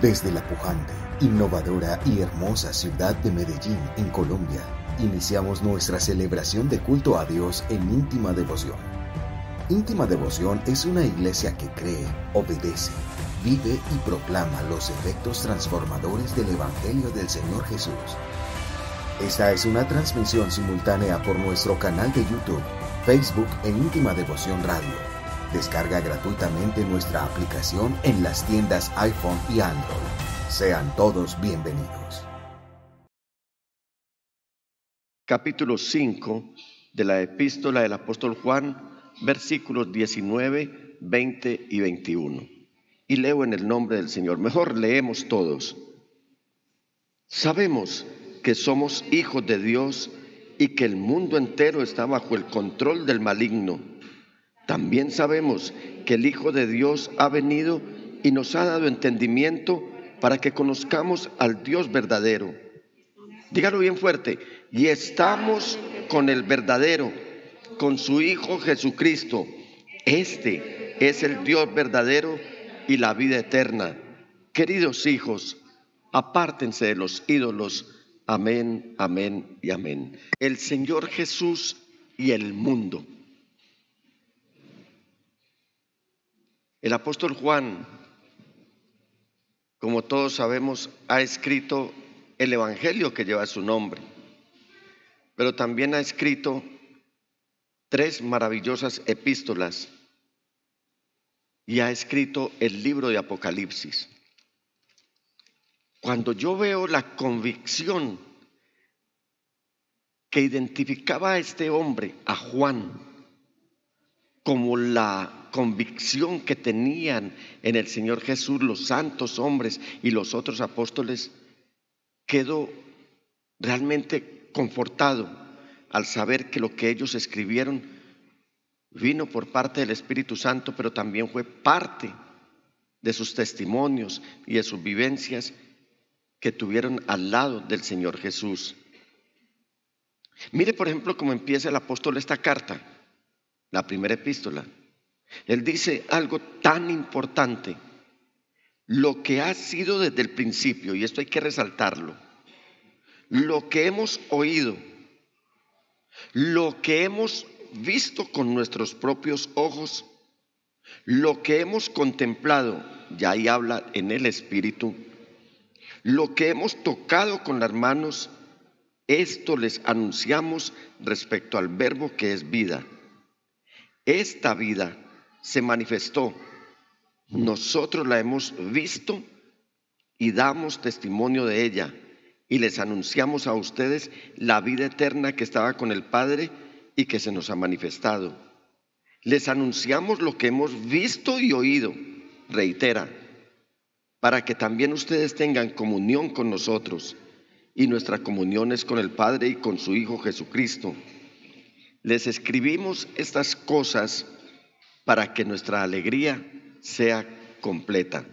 Desde la pujante, innovadora y hermosa ciudad de Medellín, en Colombia, iniciamos nuestra celebración de culto a Dios en Íntima Devoción. Íntima Devoción es una iglesia que cree, obedece, vive y proclama los efectos transformadores del Evangelio del Señor Jesús. Esta es una transmisión simultánea por nuestro canal de YouTube, Facebook e Íntima Devoción Radio. Descarga gratuitamente nuestra aplicación en las tiendas iPhone y Android. Sean todos bienvenidos. Capítulo 5 de la Epístola del Apóstol Juan, versículos 19, 20 y 21. Y leo en el nombre del Señor. Mejor leemos todos. Sabemos que somos hijos de Dios y que el mundo entero está bajo el control del maligno. También sabemos que el Hijo de Dios ha venido y nos ha dado entendimiento para que conozcamos al Dios verdadero. Dígalo bien fuerte. Y estamos con el verdadero, con su Hijo Jesucristo. Este es el Dios verdadero y la vida eterna. Queridos hijos, apártense de los ídolos. Amén, amén y amén. El Señor Jesús y el mundo. El apóstol Juan, como todos sabemos, ha escrito el evangelio que lleva su nombre, pero también ha escrito 3 maravillosas epístolas y ha escrito el libro de Apocalipsis. Cuando yo veo la convicción que identificaba a este hombre, a Juan, como la convicción que tenían en el Señor Jesús los santos hombres y los otros apóstoles, quedo realmente confortado al saber que lo que ellos escribieron vino por parte del Espíritu Santo, pero también fue parte de sus testimonios y de sus vivencias que tuvieron al lado del Señor Jesús. Mire, por ejemplo, cómo empieza el apóstol esta carta, la primera epístola. Él dice algo tan importante, lo que ha sido desde el principio, y esto hay que resaltarlo, lo que hemos oído, lo que hemos visto con nuestros propios ojos, lo que hemos contemplado, ya ahí habla en el Espíritu, lo que hemos tocado con las manos, esto les anunciamos respecto al Verbo que es vida. Esta vida se manifestó, nosotros la hemos visto y damos testimonio de ella y les anunciamos a ustedes la vida eterna que estaba con el Padre y que se nos ha manifestado. Les anunciamos lo que hemos visto y oído, reitera, para que también ustedes tengan comunión con nosotros, y nuestra comunión es con el Padre y con su Hijo Jesucristo. Les escribimos estas cosas para que nuestra alegría sea completa.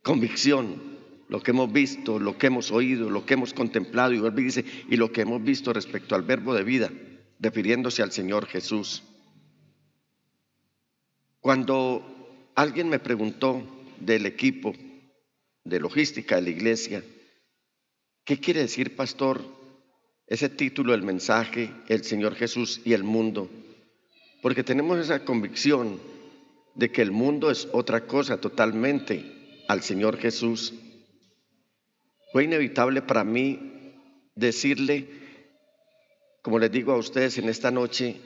Convicción, lo que hemos visto, lo que hemos oído, lo que hemos contemplado, y vuelve y dice, y lo que hemos visto respecto al Verbo de vida, refiriéndose al Señor Jesús. Cuando alguien me preguntó del equipo de logística de la iglesia, ¿qué quiere decir, pastor, ese título del mensaje, el Señor Jesús y el mundo? Porque tenemos esa convicción de que el mundo es otra cosa totalmente al Señor Jesús. Fue inevitable para mí decirle, como les digo a ustedes en esta noche,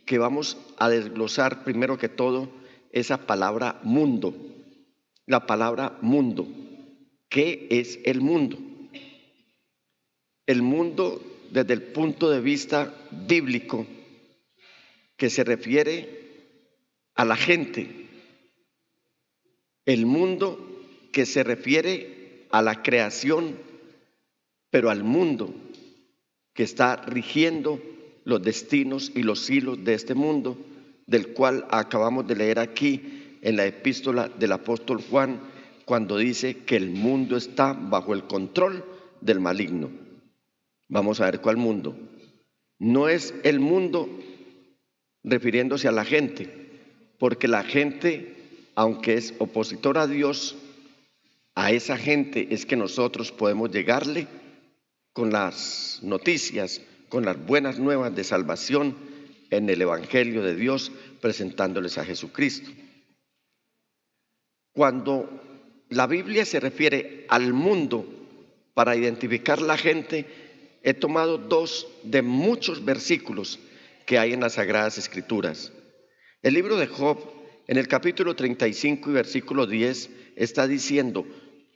que vamos a desglosar primero que todo esa palabra mundo. La palabra mundo. ¿Qué es el mundo? El mundo desde el punto de vista bíblico, que se refiere a la gente. El mundo que se refiere a la creación, pero al mundo que está rigiendo los destinos y los hilos de este mundo, del cual acabamos de leer aquí en la epístola del apóstol Juan, cuando dice que el mundo está bajo el control del maligno. Vamos a ver cuál mundo. No es el mundo refiriéndose a la gente, porque la gente, aunque es opositora a Dios, A esa gente es que nosotros podemos llegarle con las noticias, con las buenas nuevas de salvación en el Evangelio de Dios, presentándoles a Jesucristo. Cuando la Biblia se refiere al mundo para identificar la gente, he tomado 2 de muchos versículos que hay en las Sagradas Escrituras. El libro de Job, en el capítulo 35 y versículo 10, está diciendo: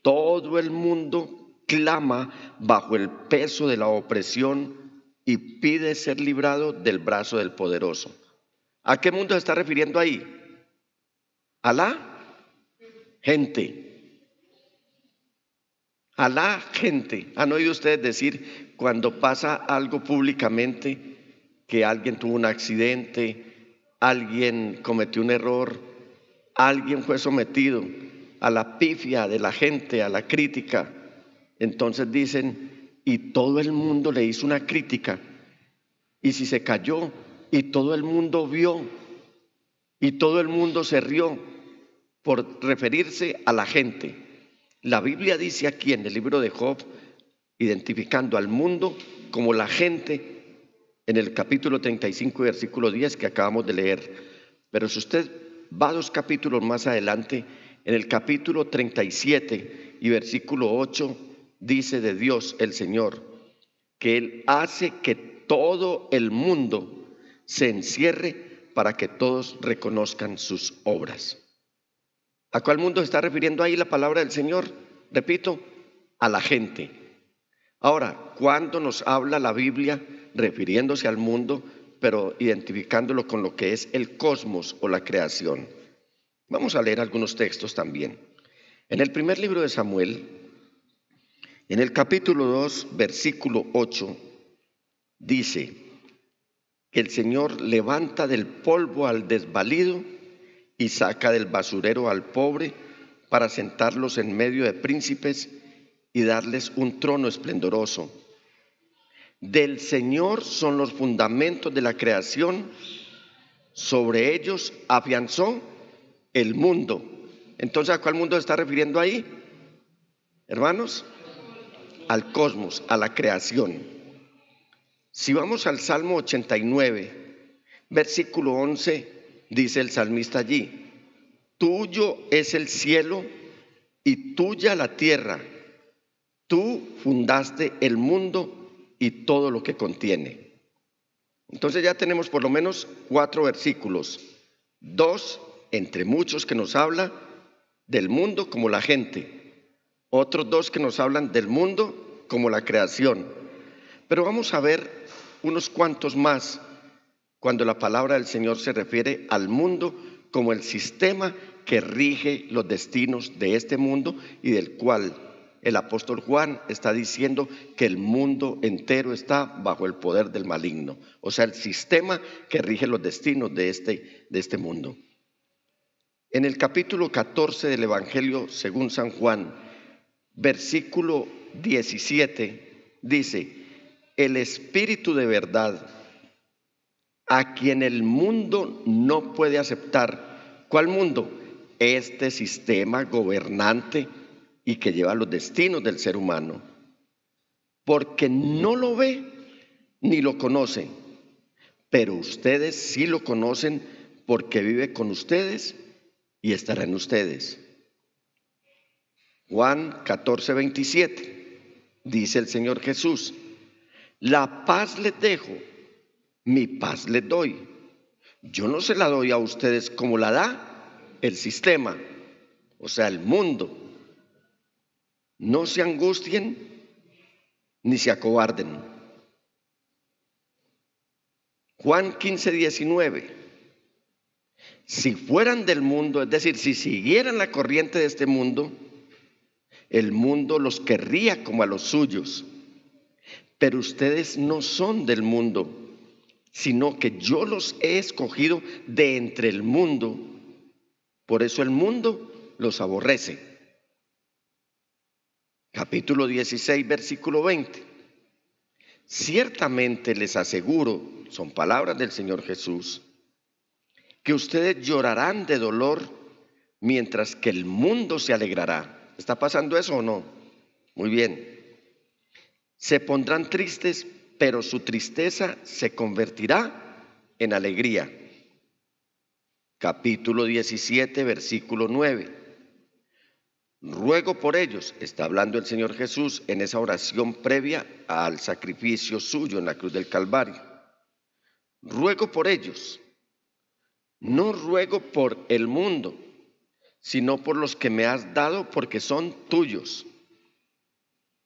todo el mundo clama bajo el peso de la opresión y pide ser librado del brazo del poderoso. ¿A qué mundo se está refiriendo ahí? A la gente. A la gente. ¿Han oído ustedes decir cuando pasa algo públicamente, que alguien tuvo un accidente, alguien cometió un error, alguien fue sometido a la pifia de la gente, a la crítica? Entonces dicen, y todo el mundo le hizo una crítica, y si se cayó, y todo el mundo vio, y todo el mundo se rió, por referirse a la gente. La Biblia dice aquí en el libro de Job, identificando al mundo como la gente, en el capítulo 35 y versículo 10 que acabamos de leer. Pero si usted va 2 capítulos más adelante, en el capítulo 37 y versículo 8, dice de Dios el Señor, que Él hace que todo el mundo se encierre para que todos reconozcan sus obras. ¿A cuál mundo se está refiriendo ahí la palabra del Señor? Repito, a la gente. Ahora, ¿cuándo nos habla la Biblia refiriéndose al mundo, pero identificándolo con lo que es el cosmos o la creación? Vamos a leer algunos textos también. En el primer libro de Samuel, en el capítulo 2, versículo 8, dice que el Señor levanta del polvo al desvalido y saca del basurero al pobre para sentarlos en medio de príncipes y darles un trono esplendoroso. Del Señor son los fundamentos de la creación, sobre ellos afianzó el mundo. Entonces, ¿a cuál mundo se está refiriendo ahí, hermanos? Al cosmos, a la creación. Si vamos al Salmo 89, versículo 11, dice el salmista allí: tuyo es el cielo y tuya la tierra, tú fundaste el mundo y todo lo que contiene. Entonces ya tenemos por lo menos 4 versículos, 2 entre muchos que nos habla del mundo como la gente, otros 2 que nos hablan del mundo como la creación. Pero vamos a ver unos cuantos más cuando la palabra del Señor se refiere al mundo como el sistema que rige los destinos de este mundo y del cual el apóstol Juan está diciendo que el mundo entero está bajo el poder del maligno. O sea, el sistema que rige los destinos de este mundo. En el capítulo 14 del Evangelio según San Juan, versículo 17, dice: el Espíritu de verdad, a quien el mundo no puede aceptar. ¿Cuál mundo? Este sistema gobernante y que lleva los destinos del ser humano, porque no lo ve ni lo conoce, pero ustedes sí lo conocen porque vive con ustedes y estará en ustedes. Juan 14, 27, dice el Señor Jesús: la paz les dejo, mi paz les doy. Yo no se la doy a ustedes como la da el sistema, o sea, el mundo. No se angustien ni se acobarden. Juan 15, 19. Si fueran del mundo, es decir, si siguieran la corriente de este mundo, el mundo los querría como a los suyos. Pero ustedes no son del mundo, sino que yo los he escogido de entre el mundo. Por eso el mundo los aborrece. Capítulo 16, versículo 20. Ciertamente les aseguro, son palabras del Señor Jesús, que ustedes llorarán de dolor, mientras que el mundo se alegrará. ¿Está pasando eso o no? Muy bien. Se pondrán tristes, pero su tristeza se convertirá en alegría. Capítulo 17, versículo 9. Ruego por ellos, está hablando el Señor Jesús en esa oración previa al sacrificio suyo en la cruz del Calvario. Ruego por ellos, no ruego por el mundo, sino por los que me has dado, porque son tuyos.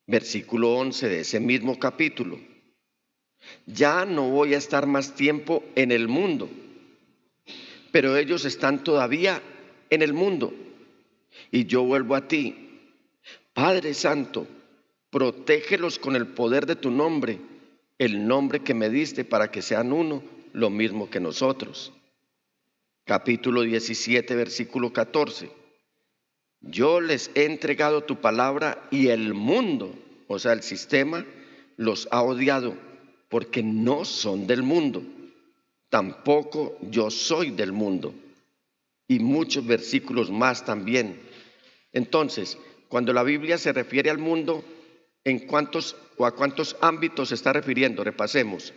Versículo 11 de ese mismo capítulo. Ya no voy a estar más tiempo en el mundo, pero ellos están todavía en el mundo, y yo vuelvo a ti. Padre Santo, protégelos con el poder de tu nombre, el nombre que me diste, para que sean uno, lo mismo que nosotros. Capítulo 17, versículo 14. Yo les he entregado tu palabra y el mundo, o sea, el sistema, los ha odiado, porque no son del mundo. Tampoco yo soy del mundo. Y muchos versículos más también. Entonces, cuando la Biblia se refiere al mundo, ¿en cuántos o a cuántos ámbitos se está refiriendo? Repasemos.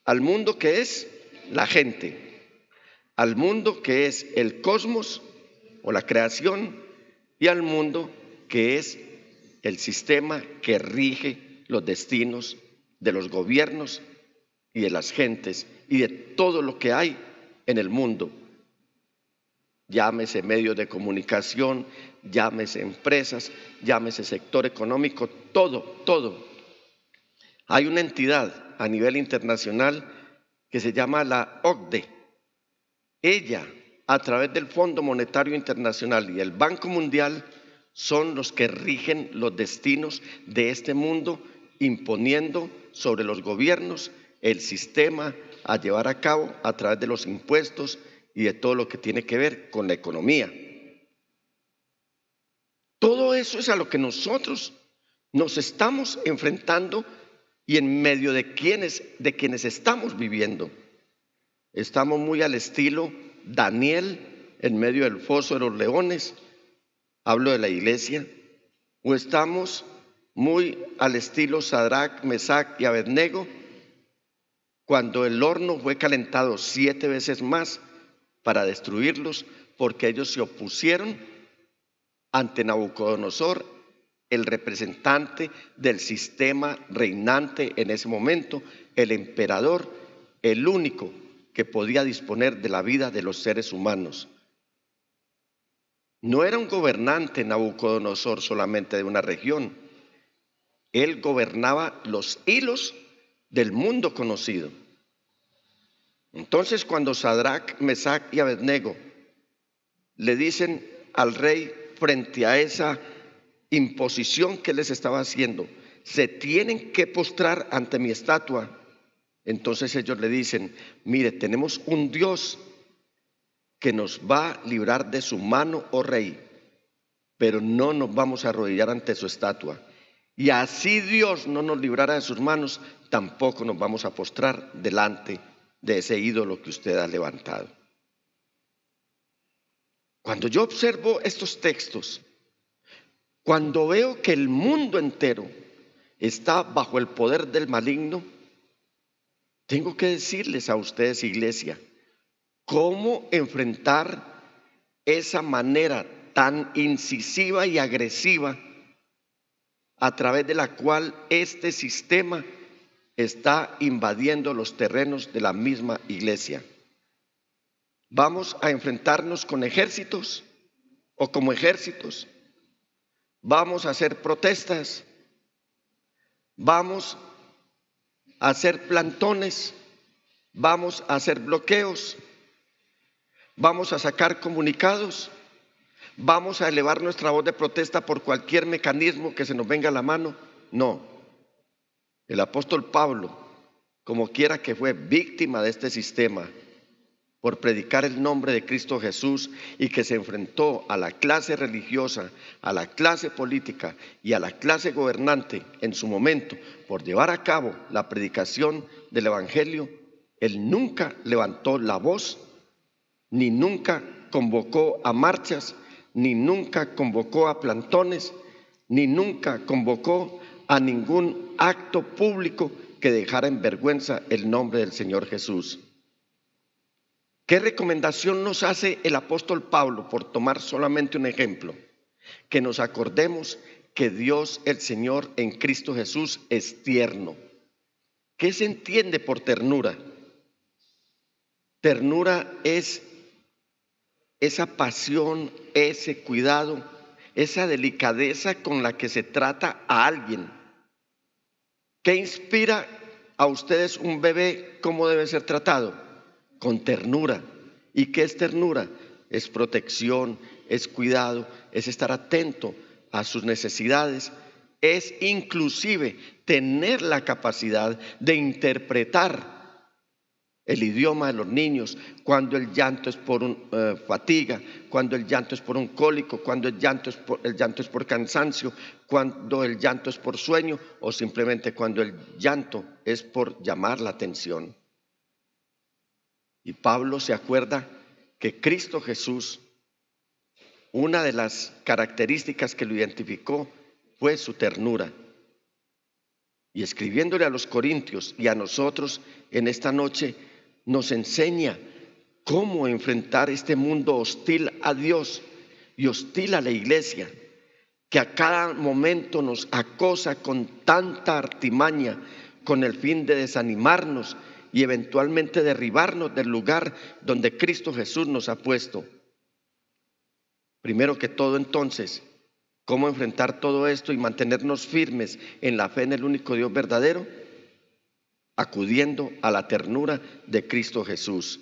Al mundo que es la gente, al mundo que es el cosmos o la creación, y al mundo que es el sistema que rige los destinos de los gobiernos y de las gentes y de todo lo que hay en el mundo. Llámese medios de comunicación, llámese empresas, llámese sector económico, todo. Hay una entidad a nivel internacional que se llama la OCDE. Ella, a través del Fondo Monetario Internacional y el Banco Mundial, son los que rigen los destinos de este mundo, imponiendo sobre los gobiernos el sistema a llevar a cabo a través de los impuestos y de todo lo que tiene que ver con la economía. Todo eso es a lo que nosotros nos estamos enfrentando y en medio de quienes estamos viviendo. Estamos muy al estilo Daniel en medio del foso de los leones, hablo de la iglesia, o estamos muy al estilo Sadrach, Mesach y Abednego, cuando el horno fue calentado 7 veces más para destruirlos, porque ellos se opusieron ante Nabucodonosor, el representante del sistema reinante en ese momento, el emperador, el único que podía disponer de la vida de los seres humanos. No era un gobernante Nabucodonosor solamente de una región, él gobernaba los hilos del mundo conocido. Entonces, cuando Sadrach, Mesach y Abednego le dicen al rey frente a esa imposición que les estaba haciendo, se tienen que postrar ante mi estatua. Entonces ellos le dicen, mire, tenemos un Dios que nos va a librar de su mano, oh rey, pero no nos vamos a arrodillar ante su estatua. Y así Dios no nos librara de sus manos, tampoco nos vamos a postrar delante de ese ídolo que usted ha levantado. Cuando yo observo estos textos, cuando veo que el mundo entero está bajo el poder del maligno, tengo que decirles a ustedes, iglesia, cómo enfrentar esa manera tan incisiva y agresiva a través de la cual este sistema está invadiendo los terrenos de la misma iglesia. ¿Vamos a enfrentarnos con ejércitos o como ejércitos? ¿Vamos a hacer protestas? ¿Vamos a hacer plantones? ¿Vamos a hacer bloqueos? ¿Vamos a sacar comunicados? ¿Vamos a elevar nuestra voz de protesta por cualquier mecanismo que se nos venga a la mano? No. El apóstol Pablo, como quiera que fue víctima de este sistema, por predicar el nombre de Cristo Jesús y que se enfrentó a la clase religiosa, a la clase política y a la clase gobernante en su momento por llevar a cabo la predicación del evangelio, él nunca levantó la voz, ni nunca convocó a marchas, ni nunca convocó a plantones, ni nunca convocó a ningún acto público que dejara en vergüenza el nombre del Señor Jesús. ¿Qué recomendación nos hace el apóstol Pablo, por tomar solamente un ejemplo? Que nos acordemos que Dios el Señor en Cristo Jesús es tierno. ¿Qué se entiende por ternura? Ternura es esa pasión, ese cuidado, esa delicadeza con la que se trata a alguien. ¿Qué inspira a ustedes un bebé? ¿Cómo debe ser tratado? Con ternura. ¿Y qué es ternura? Es protección, es cuidado, es estar atento a sus necesidades, es inclusive tener la capacidad de interpretar el idioma de los niños, cuando el llanto es por fatiga, cuando el llanto es por un cólico, cuando el llanto es por cansancio, cuando el llanto es por sueño, o simplemente cuando el llanto es por llamar la atención. Y Pablo se acuerda que Cristo Jesús, una de las características que lo identificó fue su ternura. Y escribiéndole a los corintios y a nosotros en esta noche, nos enseña cómo enfrentar este mundo hostil a Dios y hostil a la iglesia, que a cada momento nos acosa con tanta artimaña, con el fin de desanimarnos y eventualmente derribarnos del lugar donde Cristo Jesús nos ha puesto. Primero que todo, entonces, ¿cómo enfrentar todo esto y mantenernos firmes en la fe en el único Dios verdadero? Acudiendo a la ternura de Cristo Jesús.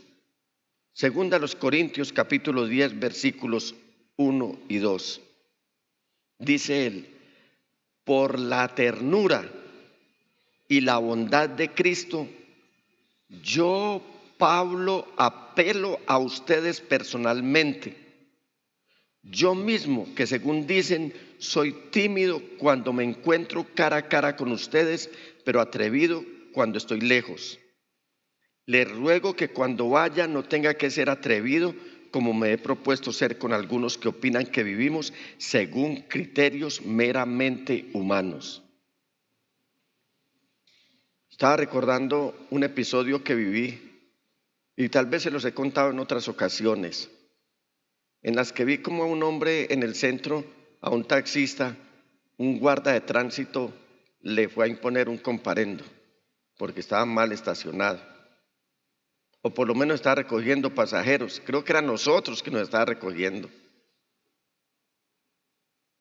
Segunda a los Corintios capítulo 10 versículos 1 y 2. Dice él: por la ternura y la bondad de Cristo, yo, Pablo, apelo a ustedes personalmente. Yo mismo, que según dicen, soy tímido cuando me encuentro cara a cara con ustedes, pero atrevido cuando estoy lejos. Les ruego que cuando vaya no tenga que ser atrevido como me he propuesto ser con algunos que opinan que vivimos según criterios meramente humanos. Estaba recordando un episodio que viví y tal vez se los he contado en otras ocasiones, en las que vi como a un hombre en el centro, a un taxista, un guarda de tránsito le fue a imponer un comparendo porque estaba mal estacionado, o por lo menos estaba recogiendo pasajeros. Creo que eran nosotros que nos estaba recogiendo,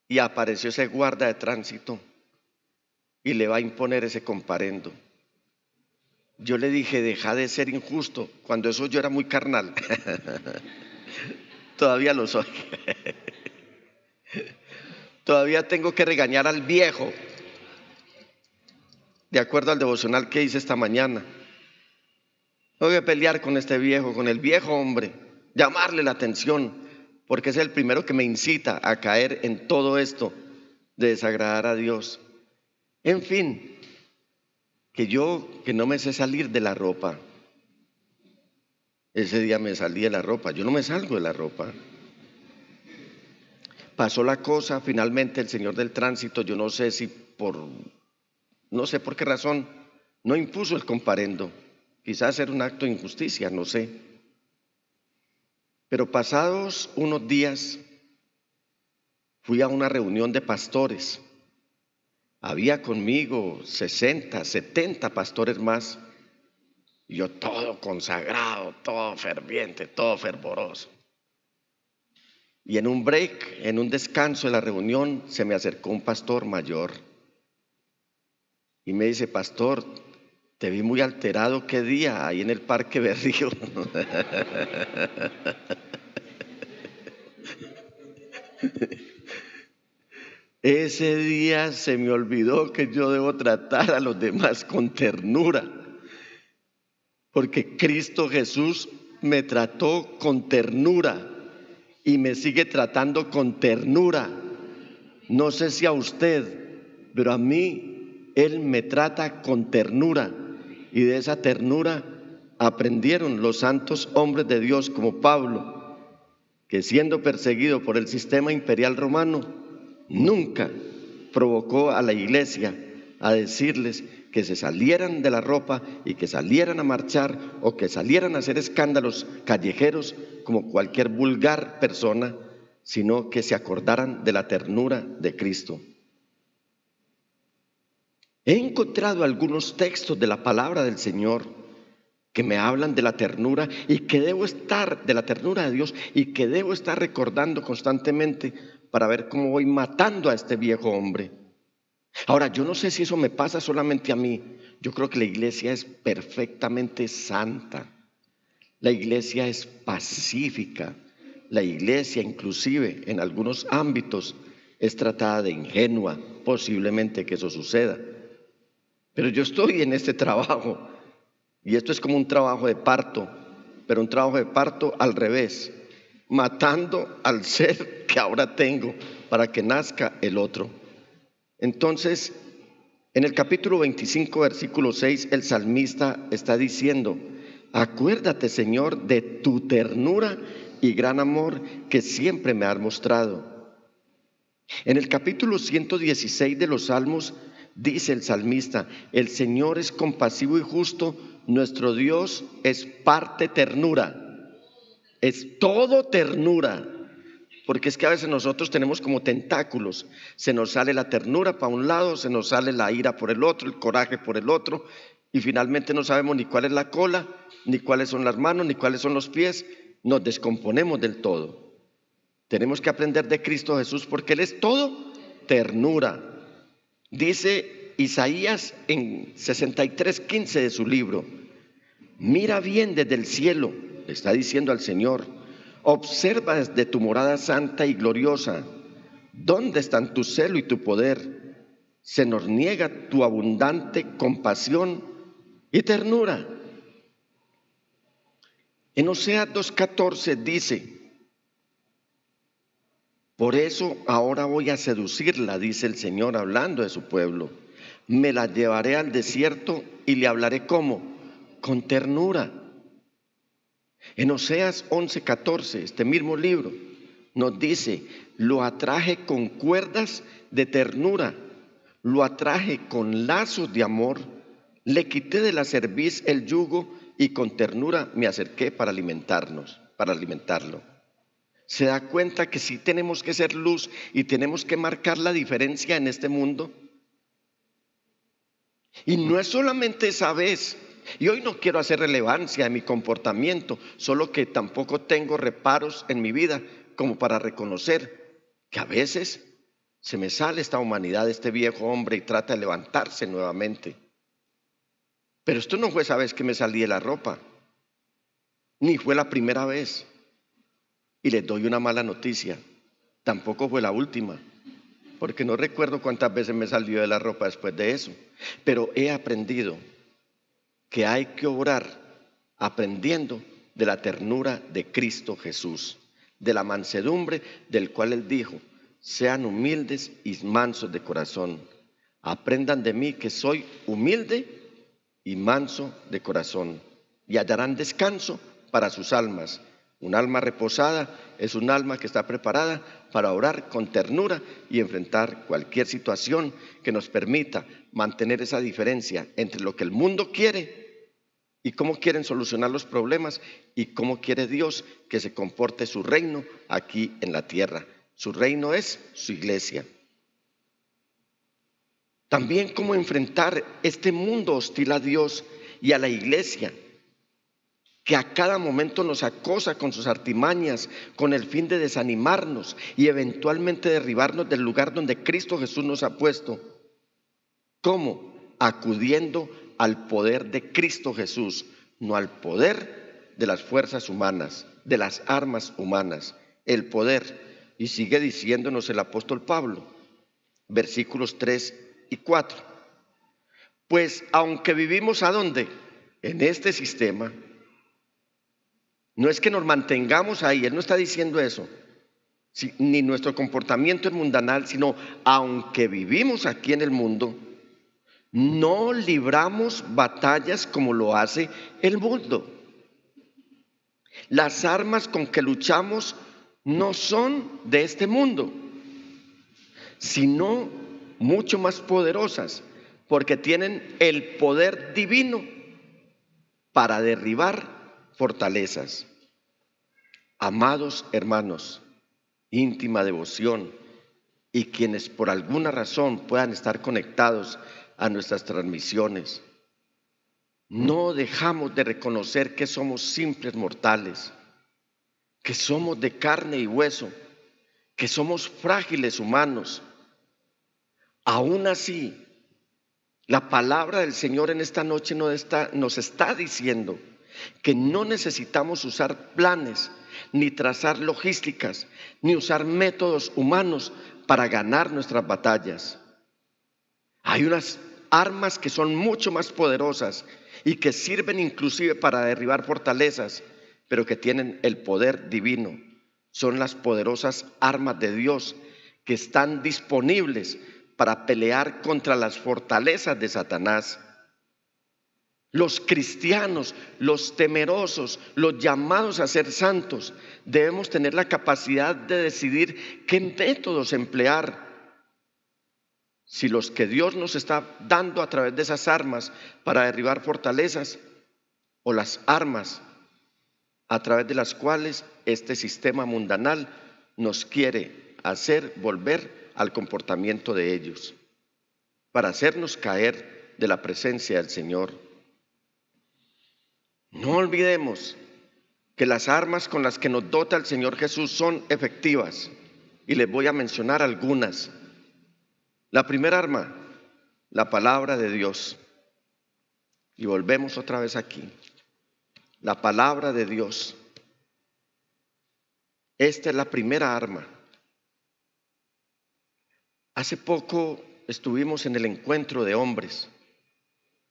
y apareció ese guarda de tránsito y le va a imponer ese comparendo. Yo le dije: deja de ser injusto. Cuando eso yo era muy carnal. Todavía lo soy. Todavía tengo que regañar al viejo, de acuerdo al devocional que hice esta mañana. Tengo que pelear con este viejo, con el viejo hombre, llamarle la atención, porque es el primero que me incita a caer en todo esto de desagradar a Dios. En fin, que no me sé salir de la ropa. Ese día me salí de la ropa. Yo no me salgo de la ropa. Pasó la cosa, finalmente el señor del tránsito, yo no sé por qué razón, no impuso el comparendo. Quizás era un acto de injusticia, no sé. Pero pasados unos días fui a una reunión de pastores. Había conmigo 60, 70 pastores más. Y yo todo consagrado, todo ferviente, todo fervoroso. Y en un break, en un descanso de la reunión, se me acercó un pastor mayor y me dice: pastor, te vi muy alterado, ¿qué día? Ahí en el Parque Berrío. Ese día se me olvidó que yo debo tratar a los demás con ternura, porque Cristo Jesús me trató con ternura y me sigue tratando con ternura. No sé si a usted, pero a mí Él me trata con ternura, y de esa ternura aprendieron los santos hombres de Dios como Pablo, que siendo perseguido por el sistema imperial romano, nunca provocó a la iglesia a decirles que se salieran de la ropa y que salieran a marchar o que salieran a hacer escándalos callejeros como cualquier vulgar persona, sino que se acordaran de la ternura de Cristo. He encontrado algunos textos de la palabra del Señor que me hablan de la ternura y que debo estar, de la ternura de Dios, y que debo estar recordando constantemente para ver cómo voy matando a este viejo hombre. Ahora, yo no sé si eso me pasa solamente a mí. Yo creo que la iglesia es perfectamente santa. La iglesia es pacífica. La iglesia, inclusive, en algunos ámbitos, es tratada de ingenua. Posiblemente que eso suceda. Pero yo estoy en este trabajo. Y esto es como un trabajo de parto. Pero un trabajo de parto al revés. Matando al ser que ahora tengo para que nazca el otro. Entonces, en el capítulo 25, versículo 6, el salmista está diciendo: acuérdate, Señor, de tu ternura y gran amor que siempre me has mostrado. En el capítulo 116 de los Salmos dice el salmista: el Señor es compasivo y justo, nuestro Dios es parte ternura, es todo ternura. Porque es que a veces nosotros tenemos como tentáculos, se nos sale la ternura para un lado, se nos sale la ira por el otro, el coraje por el otro, y finalmente no sabemos ni cuál es la cola, ni cuáles son las manos, ni cuáles son los pies, nos descomponemos del todo. Tenemos que aprender de Cristo Jesús porque Él es todo ternura. Dice Isaías en 63:15 de su libro: mira bien desde el cielo, le está diciendo al Señor, observa desde tu morada santa y gloriosa, ¿dónde están tu celo y tu poder? Se nos niega tu abundante compasión y ternura. En Oseas 2:14 dice: por eso ahora voy a seducirla, dice el Señor hablando de su pueblo. Me la llevaré al desierto y le hablaré ¿cómo? Con ternura. En Oseas 11:14, este mismo libro, nos dice: lo atraje con cuerdas de ternura, lo atraje con lazos de amor, le quité de la cerviz el yugo y con ternura me acerqué para alimentarlo. ¿Se da cuenta que sí tenemos que ser luz y tenemos que marcar la diferencia en este mundo? Y no es solamente esa vez. Y hoy no quiero hacer relevancia de mi comportamiento, solo que tampoco tengo reparos en mi vida como para reconocer que a veces se me sale esta humanidad de este viejo hombre y trata de levantarse nuevamente. Pero esto no fue esa vez que me salí de la ropa, ni fue la primera vez. Y les doy una mala noticia, tampoco fue la última, porque no recuerdo cuántas veces me salió de la ropa después de eso. Pero he aprendido que hay que obrar aprendiendo de la ternura de Cristo Jesús, de la mansedumbre del cual Él dijo: sean humildes y mansos de corazón. Aprendan de mí que soy humilde y manso de corazón, y hallarán descanso para sus almas. Un alma reposada es un alma que está preparada para orar con ternura y enfrentar cualquier situación que nos permita mantener esa diferencia entre lo que el mundo quiere y cómo quieren solucionar los problemas y cómo quiere Dios que se comporte su reino aquí en la tierra. Su reino es su iglesia. También cómo enfrentar este mundo hostil a Dios y a la iglesia, que a cada momento nos acosa con sus artimañas, con el fin de desanimarnos y eventualmente derribarnos del lugar donde Cristo Jesús nos ha puesto. ¿Cómo? Acudiendo al poder de Cristo Jesús, no al poder de las fuerzas humanas, de las armas humanas, el poder. Y sigue diciéndonos el apóstol Pablo, versículos 3 y 4. Pues aunque vivimos ¿a dónde? En este sistema, no es que nos mantengamos ahí, él no está diciendo eso, ni nuestro comportamiento es mundanal, sino aunque vivimos aquí en el mundo, no libramos batallas como lo hace el mundo. Las armas con que luchamos no son de este mundo, sino mucho más poderosas, porque tienen el poder divino para derribar fortalezas. Amados hermanos, íntima devoción, y quienes por alguna razón puedan estar conectados a nuestras transmisiones, no dejamos de reconocer que somos simples mortales, que somos de carne y hueso, que somos frágiles humanos. Aún así, la palabra del Señor en esta noche nos está diciendo que no necesitamos usar planes, ni trazar logísticas, ni usar métodos humanos para ganar nuestras batallas. Hay unas armas que son mucho más poderosas y que sirven inclusive para derribar fortalezas, pero que tienen el poder divino. Son las poderosas armas de Dios que están disponibles para pelear contra las fortalezas de Satanás. Los cristianos, los temerosos, los llamados a ser santos, debemos tener la capacidad de decidir qué métodos emplear. Si los que Dios nos está dando a través de esas armas para derribar fortalezas, o las armas a través de las cuales este sistema mundanal nos quiere hacer volver al comportamiento de ellos, para hacernos caer de la presencia del Señor. No olvidemos que las armas con las que nos dota el Señor Jesús son efectivas, y les voy a mencionar algunas. La primera arma, la palabra de Dios. Y volvemos otra vez aquí. La palabra de Dios. Esta es la primera arma. Hace poco estuvimos en el encuentro de hombres,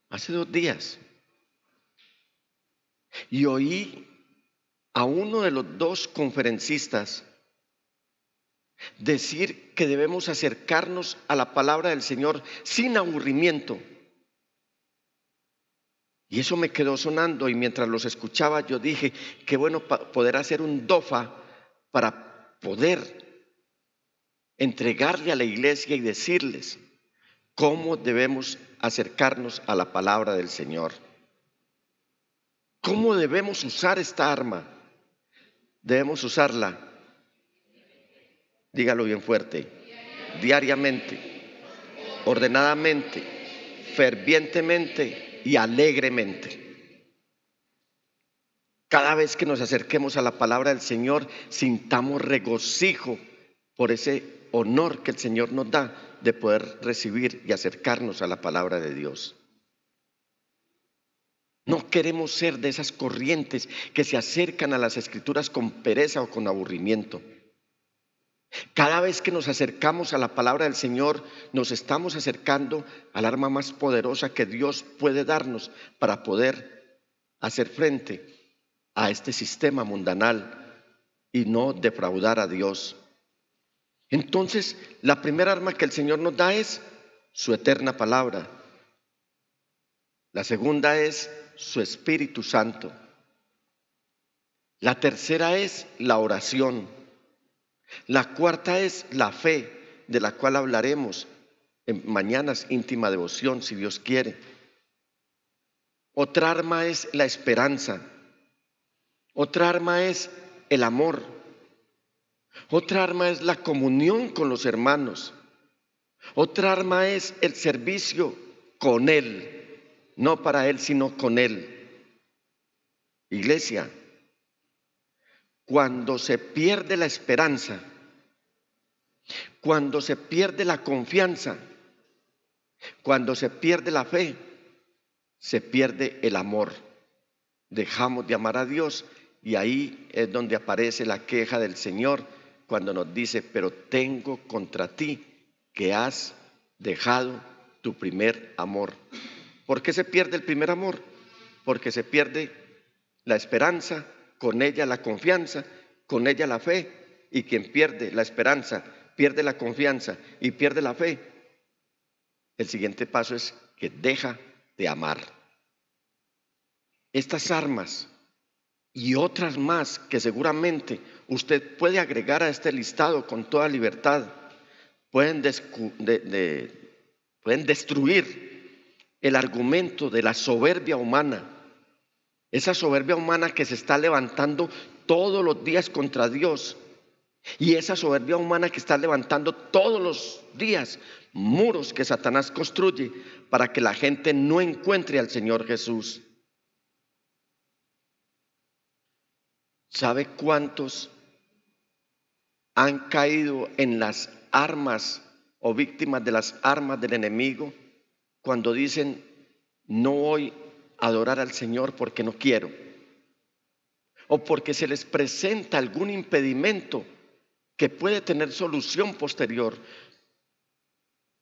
hace 2 días, y oí a uno de los 2 conferencistas decir que debemos acercarnos a la palabra del Señor sin aburrimiento. Y eso me quedó sonando, y mientras los escuchaba yo dije, qué bueno poder hacer un DOFA para poder entregarle a la iglesia y decirles cómo debemos acercarnos a la palabra del Señor. ¿Cómo debemos usar esta arma? Debemos usarla, dígalo bien fuerte, diariamente, ordenadamente, fervientemente y alegremente. Cada vez que nos acerquemos a la palabra del Señor, sintamos regocijo por ese honor que el Señor nos da de poder recibir y acercarnos a la palabra de Dios. No queremos ser de esas corrientes que se acercan a las Escrituras con pereza o con aburrimiento. Cada vez que nos acercamos a la palabra del Señor, nos estamos acercando al arma más poderosa que Dios puede darnos para poder hacer frente a este sistema mundanal y no defraudar a Dios. Entonces, la primera arma que el Señor nos da es su eterna palabra. La segunda es su Espíritu Santo. La tercera es la oración. La cuarta es la fe, de la cual hablaremos en mañanas íntima devoción, si Dios quiere. Otra arma es la esperanza. Otra arma es el amor. Otra arma es la comunión con los hermanos. Otra arma es el servicio con Él. No para Él, sino con Él. Iglesia, cuando se pierde la esperanza, cuando se pierde la confianza, cuando se pierde la fe, se pierde el amor. Dejamos de amar a Dios, y ahí es donde aparece la queja del Señor cuando nos dice, pero tengo contra ti que has dejado tu primer amor. ¿Por qué se pierde el primer amor? Porque se pierde la esperanza, con ella la confianza, con ella la fe, y quien pierde la esperanza, pierde la confianza y pierde la fe, el siguiente paso es que deja de amar. Estas armas y otras más que seguramente usted puede agregar a este listado con toda libertad, pueden destruir el argumento de la soberbia humana. Esa soberbia humana que se está levantando todos los días contra Dios. Y esa soberbia humana que está levantando todos los días muros que Satanás construye para que la gente no encuentre al Señor Jesús. ¿Sabe cuántos han caído en las armas o víctimas de las armas del enemigo cuando dicen: no voy a adorar al Señor porque no quiero, o porque se les presenta algún impedimento que puede tener solución posterior?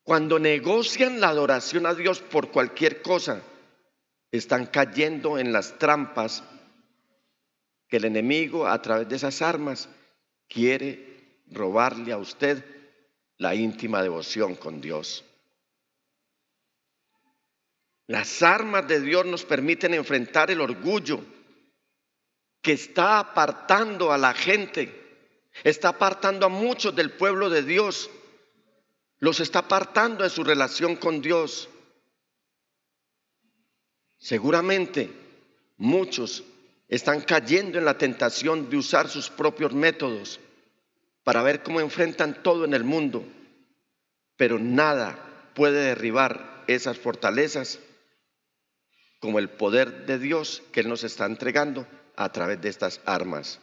Cuando negocian la adoración a Dios por cualquier cosa, están cayendo en las trampas que el enemigo, a través de esas armas, quiere robarle a usted la íntima devoción con Dios. Las armas de Dios nos permiten enfrentar el orgullo que está apartando a la gente, está apartando a muchos del pueblo de Dios, los está apartando de su relación con Dios. Seguramente muchos están cayendo en la tentación de usar sus propios métodos para ver cómo enfrentan todo en el mundo, pero nada puede derribar esas fortalezas como el poder de Dios que Él nos está entregando a través de estas armas.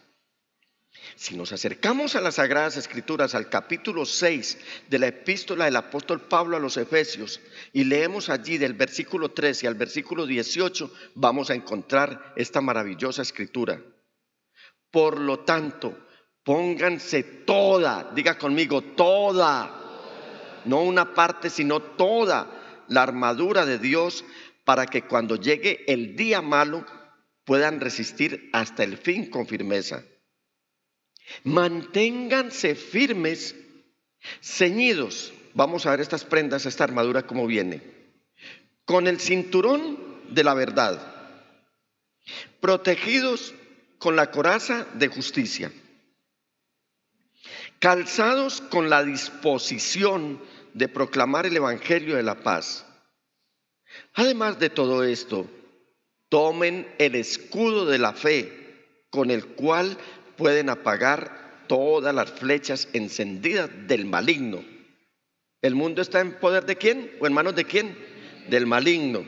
Si nos acercamos a las Sagradas Escrituras, al capítulo 6 de la epístola del apóstol Pablo a los Efesios, y leemos allí del versículo 13 al versículo 18, vamos a encontrar esta maravillosa escritura. Por lo tanto, pónganse toda, diga conmigo, toda, no una parte, sino toda la armadura de Dios, para que cuando llegue el día malo puedan resistir hasta el fin con firmeza. Manténganse firmes, ceñidos. Vamos a ver estas prendas, esta armadura cómo viene. Con el cinturón de la verdad, protegidos con la coraza de justicia, calzados con la disposición de proclamar el evangelio de la paz. Además de todo esto, tomen el escudo de la fe, con el cual pueden apagar todas las flechas encendidas del maligno. ¿El mundo está en poder de quién? ¿O en manos de quién? Del maligno.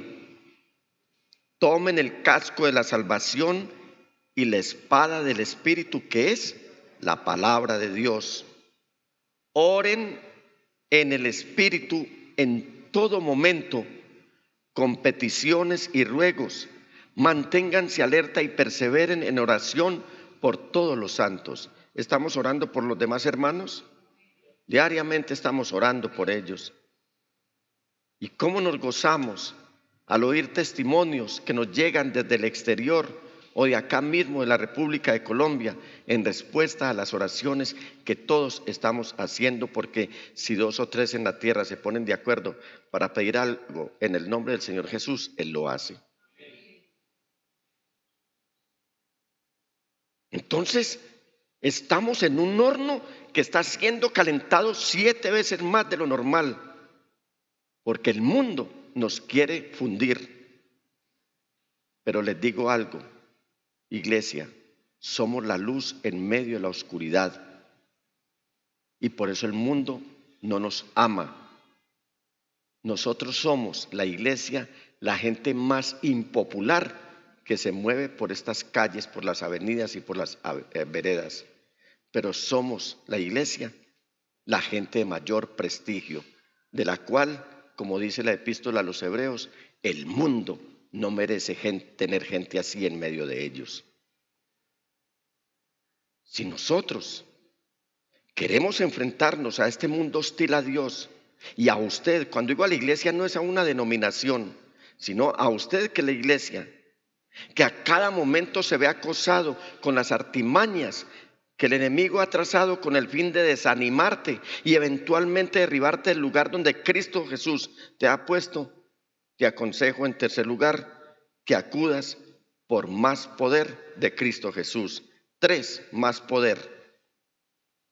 Tomen el casco de la salvación y la espada del Espíritu, que es la palabra de Dios. Oren en el Espíritu en todo momento, con peticiones y ruegos. Manténganse alerta y perseveren en oración por todos los santos. ¿Estamos orando por los demás hermanos? Diariamente estamos orando por ellos. ¿Y cómo nos gozamos al oír testimonios que nos llegan desde el exterior o de acá mismo de la República de Colombia en respuesta a las oraciones que todos estamos haciendo? Porque si 2 o 3 en la tierra se ponen de acuerdo para pedir algo en el nombre del Señor Jesús, Él lo hace. Entonces, estamos en un horno que está siendo calentado 7 veces más de lo normal, porque el mundo nos quiere fundir. Pero les digo algo, iglesia, somos la luz en medio de la oscuridad, y por eso el mundo no nos ama. Nosotros somos la iglesia, la gente más impopular que se mueve por estas calles, por las avenidas y por las veredas. Pero somos la iglesia, la gente de mayor prestigio, de la cual, como dice la epístola a los Hebreos, el mundo no merece tener gente así en medio de ellos. Si nosotros queremos enfrentarnos a este mundo hostil a Dios y a usted, cuando digo a la iglesia no es a una denominación, sino a usted, que la iglesia, que a cada momento se ve acosado con las artimañas que el enemigo ha trazado con el fin de desanimarte y eventualmente derribarte del lugar donde Cristo Jesús te ha puesto, te aconsejo en tercer lugar que acudas por más poder de Cristo Jesús. 3, más poder.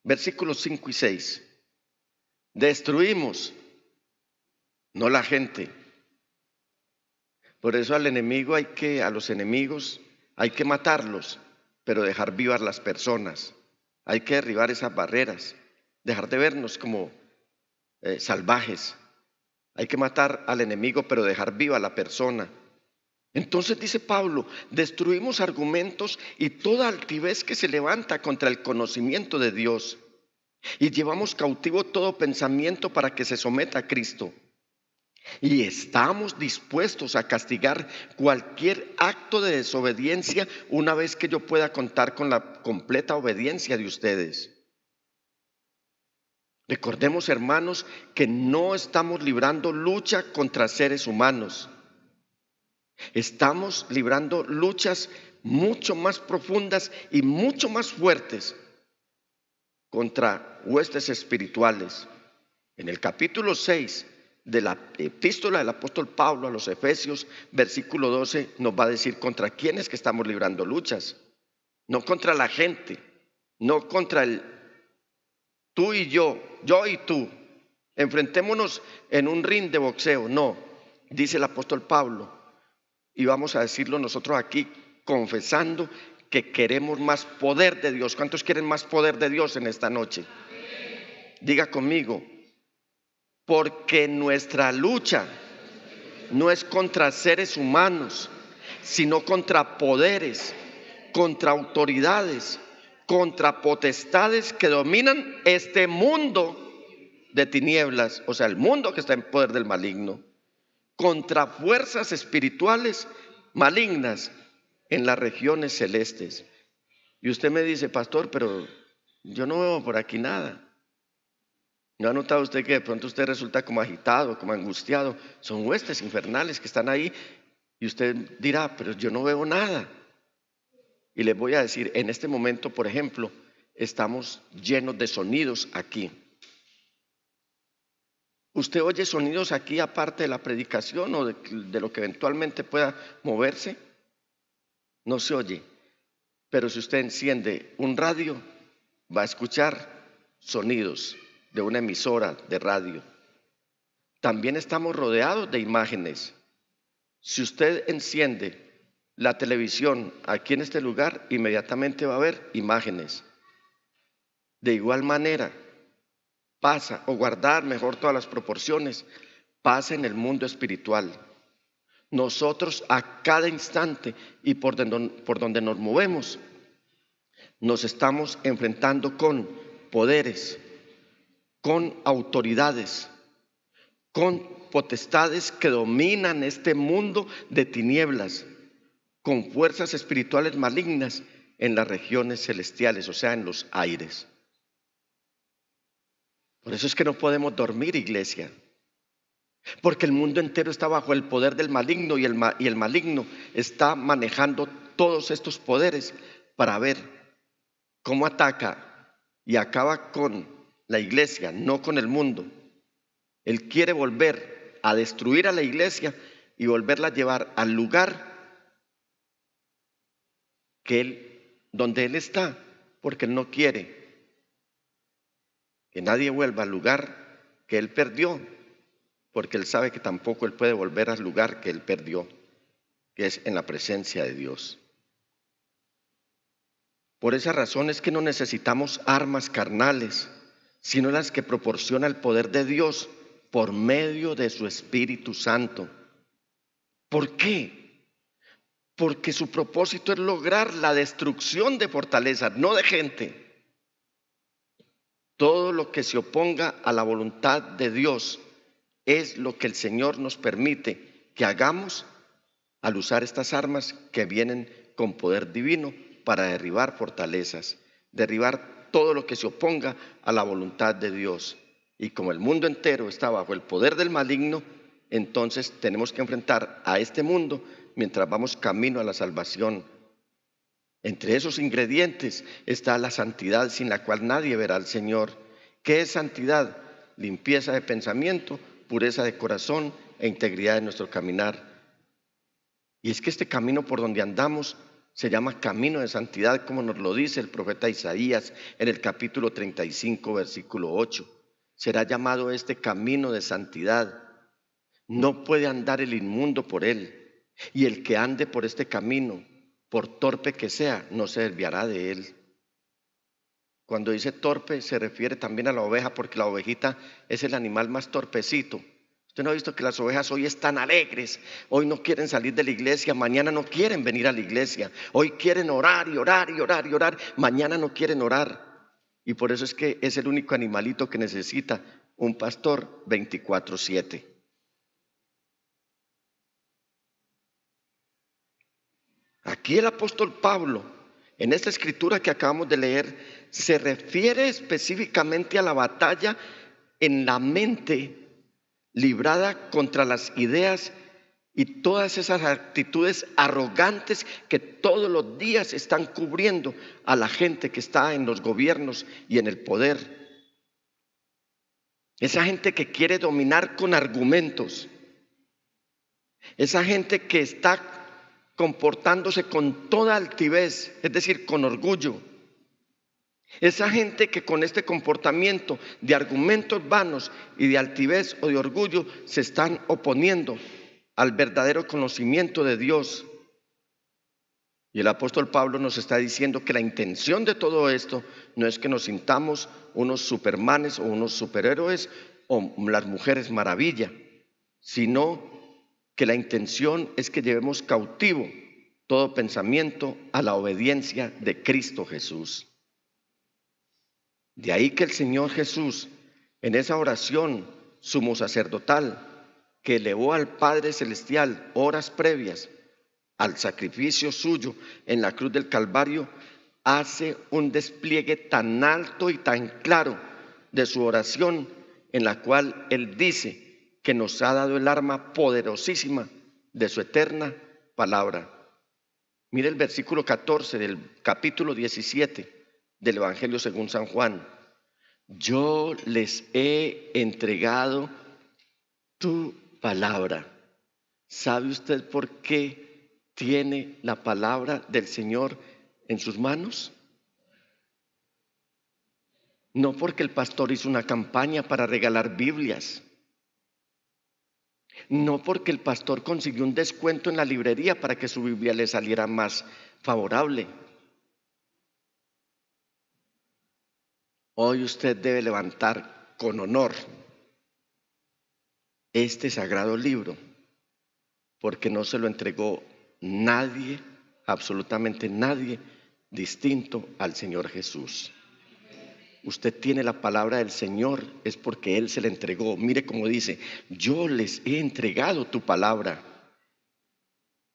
Versículos 5 y 6. Destruimos, no la gente. Por eso a los enemigos hay que matarlos, pero dejar vivas las personas. Hay que derribar esas barreras, dejar de vernos como salvajes. Hay que matar al enemigo, pero dejar viva a la persona. Entonces dice Pablo, destruimos argumentos y toda altivez que se levanta contra el conocimiento de Dios, y llevamos cautivo todo pensamiento para que se someta a Cristo. Y estamos dispuestos a castigar cualquier acto de desobediencia una vez que yo pueda contar con la completa obediencia de ustedes. Recordemos, hermanos, que no estamos librando lucha contra seres humanos. Estamos librando luchas mucho más profundas y mucho más fuertes contra huestes espirituales. En el capítulo 6 de la epístola del apóstol Pablo a los Efesios, versículo 12, nos va a decir contra quiénes que estamos librando luchas. No contra la gente, no contra el tú y yo y tú. Enfrentémonos en un ring de boxeo, no, dice el apóstol Pablo. Y vamos a decirlo nosotros aquí confesando que queremos más poder de Dios. ¿Cuántos quieren más poder de Dios en esta noche? Diga conmigo, porque nuestra lucha no es contra seres humanos, sino contra poderes, contra autoridades, contra potestades que dominan este mundo de tinieblas, o sea, el mundo que está en poder del maligno, contra fuerzas espirituales malignas en las regiones celestes. Y usted me dice, pastor, pero yo no veo por aquí nada. ¿No ha notado usted que de pronto usted resulta como agitado, como angustiado? Son huestes infernales que están ahí y usted dirá, pero yo no veo nada. Y les voy a decir, en este momento, por ejemplo, estamos llenos de sonidos aquí. ¿Usted oye sonidos aquí aparte de la predicación o de lo que eventualmente pueda moverse? No se oye. Pero si usted enciende un radio, va a escuchar sonidos de una emisora de radio. También estamos rodeados de imágenes. Si usted enciende la televisión aquí en este lugar, inmediatamente va a haber imágenes. De igual manera, pasa, o guardar mejor todas las proporciones, pasa en el mundo espiritual. Nosotros a cada instante y por donde nos movemos, nos estamos enfrentando con poderes, con autoridades, con potestades que dominan este mundo de tinieblas, con fuerzas espirituales malignas en las regiones celestiales, o sea, en los aires. Por eso es que no podemos dormir, iglesia, porque el mundo entero está bajo el poder del maligno y el maligno está manejando todos estos poderes para ver cómo ataca y acaba con la iglesia, no con el mundo. Él quiere volver a destruir a la iglesia y volverla a llevar al lugar donde él está, porque él no quiere que nadie vuelva al lugar que él perdió, porque él sabe que tampoco él puede volver al lugar que él perdió, que es en la presencia de Dios. Por esa razón es que no necesitamos armas carnales, sino las que proporciona el poder de Dios por medio de su Espíritu Santo. ¿Por qué? Porque su propósito es lograr la destrucción de fortalezas, no de gente. Todo lo que se oponga a la voluntad de Dios es lo que el Señor nos permite que hagamos al usar estas armas que vienen con poder divino para derribar fortalezas, derribar todo lo que se oponga a la voluntad de Dios. Y como el mundo entero está bajo el poder del maligno, entonces tenemos que enfrentar a este mundo mientras vamos camino a la salvación. Entre esos ingredientes está la santidad sin la cual nadie verá al Señor. ¿Qué es santidad? Limpieza de pensamiento, pureza de corazón e integridad de nuestro caminar. Y es que este camino por donde andamos se llama camino de santidad, como nos lo dice el profeta Isaías en el capítulo 35, versículo 8. Será llamado este camino de santidad. No puede andar el inmundo por él, y el que ande por este camino, por torpe que sea, no se desviará de él. Cuando dice torpe se refiere también a la oveja, porque la ovejita es el animal más torpecito. Usted no ha visto que las ovejas hoy están alegres, hoy no quieren salir de la iglesia, mañana no quieren venir a la iglesia, hoy quieren orar y orar y orar y orar, mañana no quieren orar. Y por eso es que es el único animalito que necesita un pastor 24/7. Aquí el apóstol Pablo, en esta escritura que acabamos de leer, se refiere específicamente a la batalla en la mente librada contra las ideas y todas esas actitudes arrogantes que todos los días están cubriendo a la gente que está en los gobiernos y en el poder. Esa gente que quiere dominar con argumentos. Esa gente que está comportándose con toda altivez, es decir, con orgullo. Esa gente que con este comportamiento de argumentos vanos y de altivez o de orgullo se están oponiendo al verdadero conocimiento de Dios. Y el apóstol Pablo nos está diciendo que la intención de todo esto no es que nos sintamos unos supermanes o unos superhéroes o las mujeres maravilla, sino que la intención es que llevemos cautivo todo pensamiento a la obediencia de Cristo Jesús. De ahí que el Señor Jesús, en esa oración sumo sacerdotal que elevó al Padre Celestial horas previas al sacrificio suyo en la cruz del Calvario, hace un despliegue tan alto y tan claro de su oración, en la cual Él dice que nos ha dado el arma poderosísima de su eterna palabra. Mire el versículo 14 del capítulo 17 del Evangelio según San Juan. Yo les he entregado tu palabra. ¿Sabe usted por qué tiene la palabra del Señor en sus manos? No porque el pastor hizo una campaña para regalar Biblias. No porque el pastor consiguió un descuento en la librería para que su Biblia le saliera más favorable. Hoy usted debe levantar con honor este sagrado libro, porque no se lo entregó nadie, absolutamente nadie, distinto al Señor Jesús. Usted tiene la palabra del Señor, es porque Él se la entregó. Mire cómo dice, yo les he entregado tu palabra.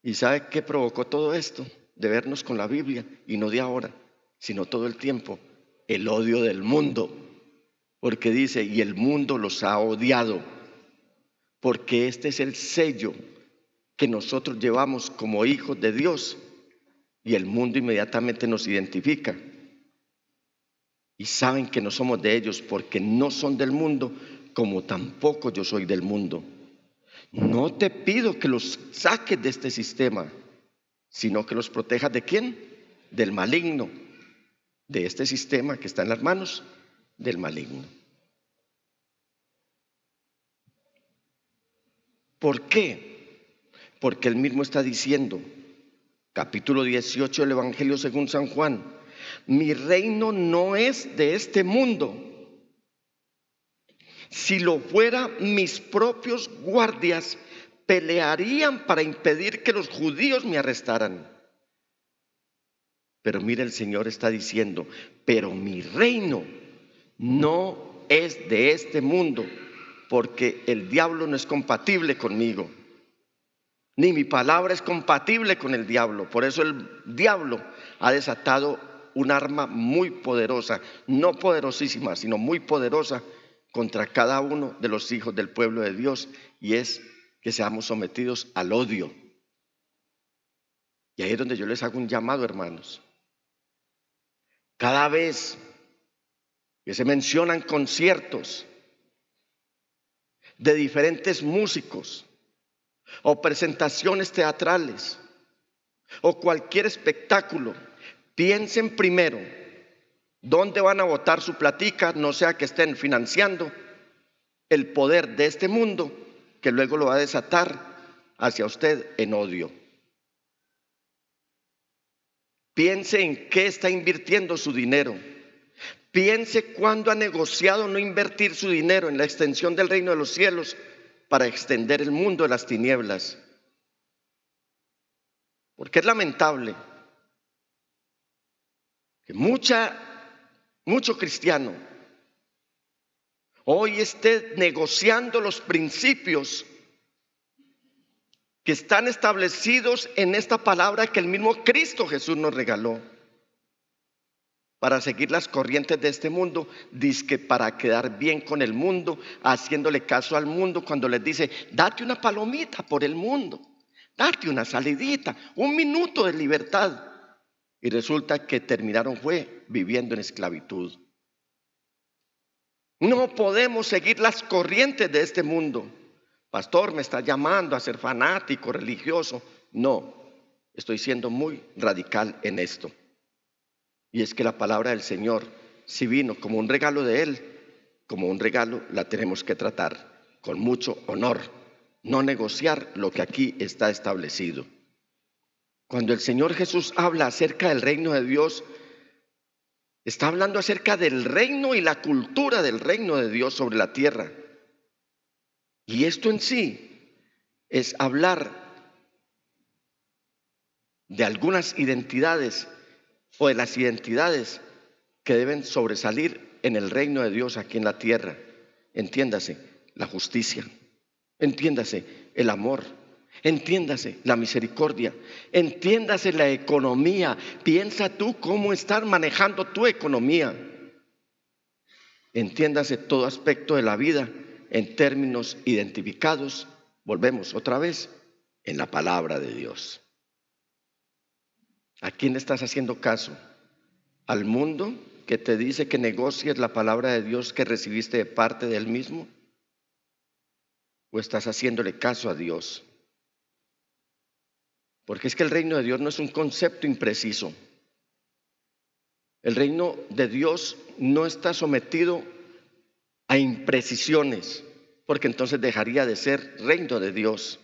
¿Y sabe qué provocó todo esto? De vernos con la Biblia, y no de ahora, sino todo el tiempo. El odio del mundo, porque dice, y el mundo los ha odiado, porque este es el sello que nosotros llevamos como hijos de Dios, y el mundo inmediatamente nos identifica. Y saben que no somos de ellos, porque no son del mundo, como tampoco yo soy del mundo. No te pido que los saques de este sistema, sino que los protejas ¿de quién? Del maligno. De este sistema que está en las manos del maligno. ¿Por qué? Porque él mismo está diciendo, capítulo 18 del Evangelio según San Juan, mi reino no es de este mundo. Si lo fuera, mis propios guardias pelearían para impedir que los judíos me arrestaran. Pero mire, el Señor está diciendo, pero mi reino no es de este mundo, porque el diablo no es compatible conmigo, ni mi palabra es compatible con el diablo. Por eso el diablo ha desatado un arma muy poderosa, no poderosísima, sino muy poderosa contra cada uno de los hijos del pueblo de Dios, y es que seamos sometidos al odio. Y ahí es donde yo les hago un llamado, hermanos. Cada vez que se mencionan conciertos de diferentes músicos, o presentaciones teatrales o cualquier espectáculo, piensen primero dónde van a botar su platica, no sea que estén financiando el poder de este mundo que luego lo va a desatar hacia usted en odio. Piense en qué está invirtiendo su dinero. Piense cuándo ha negociado no invertir su dinero en la extensión del reino de los cielos para extender el mundo de las tinieblas. Porque es lamentable que mucho cristiano hoy esté negociando los principios que están establecidos en esta palabra que el mismo Cristo Jesús nos regaló, para seguir las corrientes de este mundo, dizque para quedar bien con el mundo, haciéndole caso al mundo cuando les dice, date una palomita por el mundo, date una salidita, un minuto de libertad. Y resulta que terminaron viviendo en esclavitud. No podemos seguir las corrientes de este mundo. Pastor, me está llamando a ser fanático, religioso. No, estoy siendo muy radical en esto. Y es que la palabra del Señor, si vino como un regalo de Él, como un regalo la tenemos que tratar con mucho honor, no negociar lo que aquí está establecido. Cuando el Señor Jesús habla acerca del reino de Dios, está hablando acerca del reino y la cultura del reino de Dios sobre la tierra. Y esto en sí es hablar de algunas identidades o de las identidades que deben sobresalir en el reino de Dios aquí en la tierra. Entiéndase la justicia, entiéndase el amor, entiéndase la misericordia, entiéndase la economía. Piensa tú cómo estar manejando tu economía. Entiéndase todo aspecto de la vida en términos identificados, volvemos otra vez, en la palabra de Dios. ¿A quién estás haciendo caso? ¿Al mundo que te dice que negocies la palabra de Dios que recibiste de parte de Él mismo? ¿O estás haciéndole caso a Dios? Porque es que el reino de Dios no es un concepto impreciso. El reino de Dios no está sometido a imprecisiones, porque entonces dejaría de ser reino de Dios.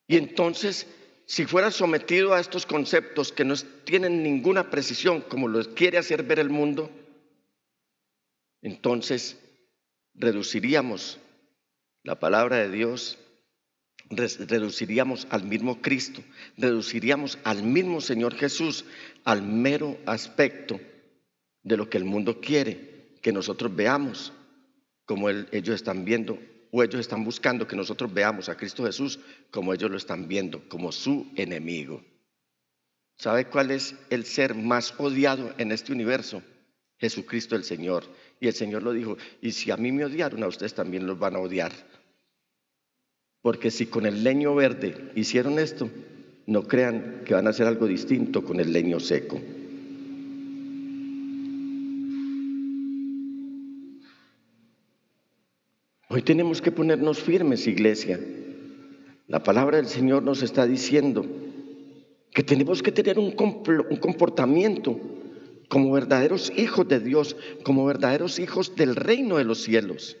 Y entonces, si fuera sometido a estos conceptos que no tienen ninguna precisión, como los quiere hacer ver el mundo, entonces reduciríamos la palabra de Dios, reduciríamos al mismo Cristo, reduciríamos al mismo Señor Jesús al mero aspecto de lo que el mundo quiere que nosotros veamos, como ellos están viendo, o ellos están buscando que nosotros veamos a Cristo Jesús como ellos lo están viendo, como su enemigo. ¿Sabe cuál es el ser más odiado en este universo? Jesucristo el Señor. Y el Señor lo dijo, y si a mí me odiaron, a ustedes también los van a odiar. Porque si con el leño verde hicieron esto, no crean que van a hacer algo distinto con el leño seco. Hoy tenemos que ponernos firmes, iglesia. La palabra del Señor nos está diciendo que tenemos que tener un comportamiento como verdaderos hijos de Dios, como verdaderos hijos del reino de los cielos.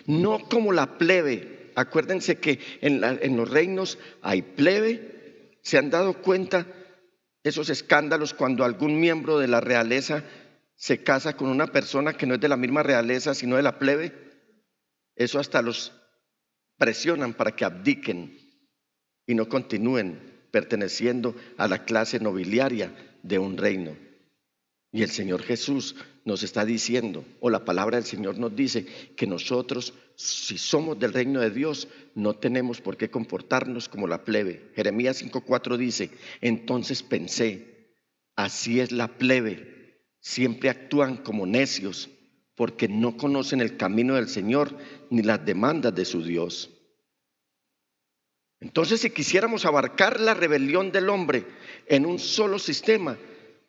No como la plebe. Acuérdense que en los reinos hay plebe. ¿Se han dado cuenta esos escándalos cuando algún miembro de la realeza se casa con una persona que no es de la misma realeza sino de la plebe? Eso hasta los presionan para que abdiquen y no continúen perteneciendo a la clase nobiliaria de un reino. Y el Señor Jesús nos está diciendo, o la palabra del Señor nos dice, que nosotros, si somos del reino de Dios, no tenemos por qué comportarnos como la plebe. Jeremías 5:4 dice, entonces pensé, así es la plebe, siempre actúan como necios, porque no conocen el camino del Señor ni las demandas de su Dios. Entonces, si quisiéramos abarcar la rebelión del hombre en un solo sistema,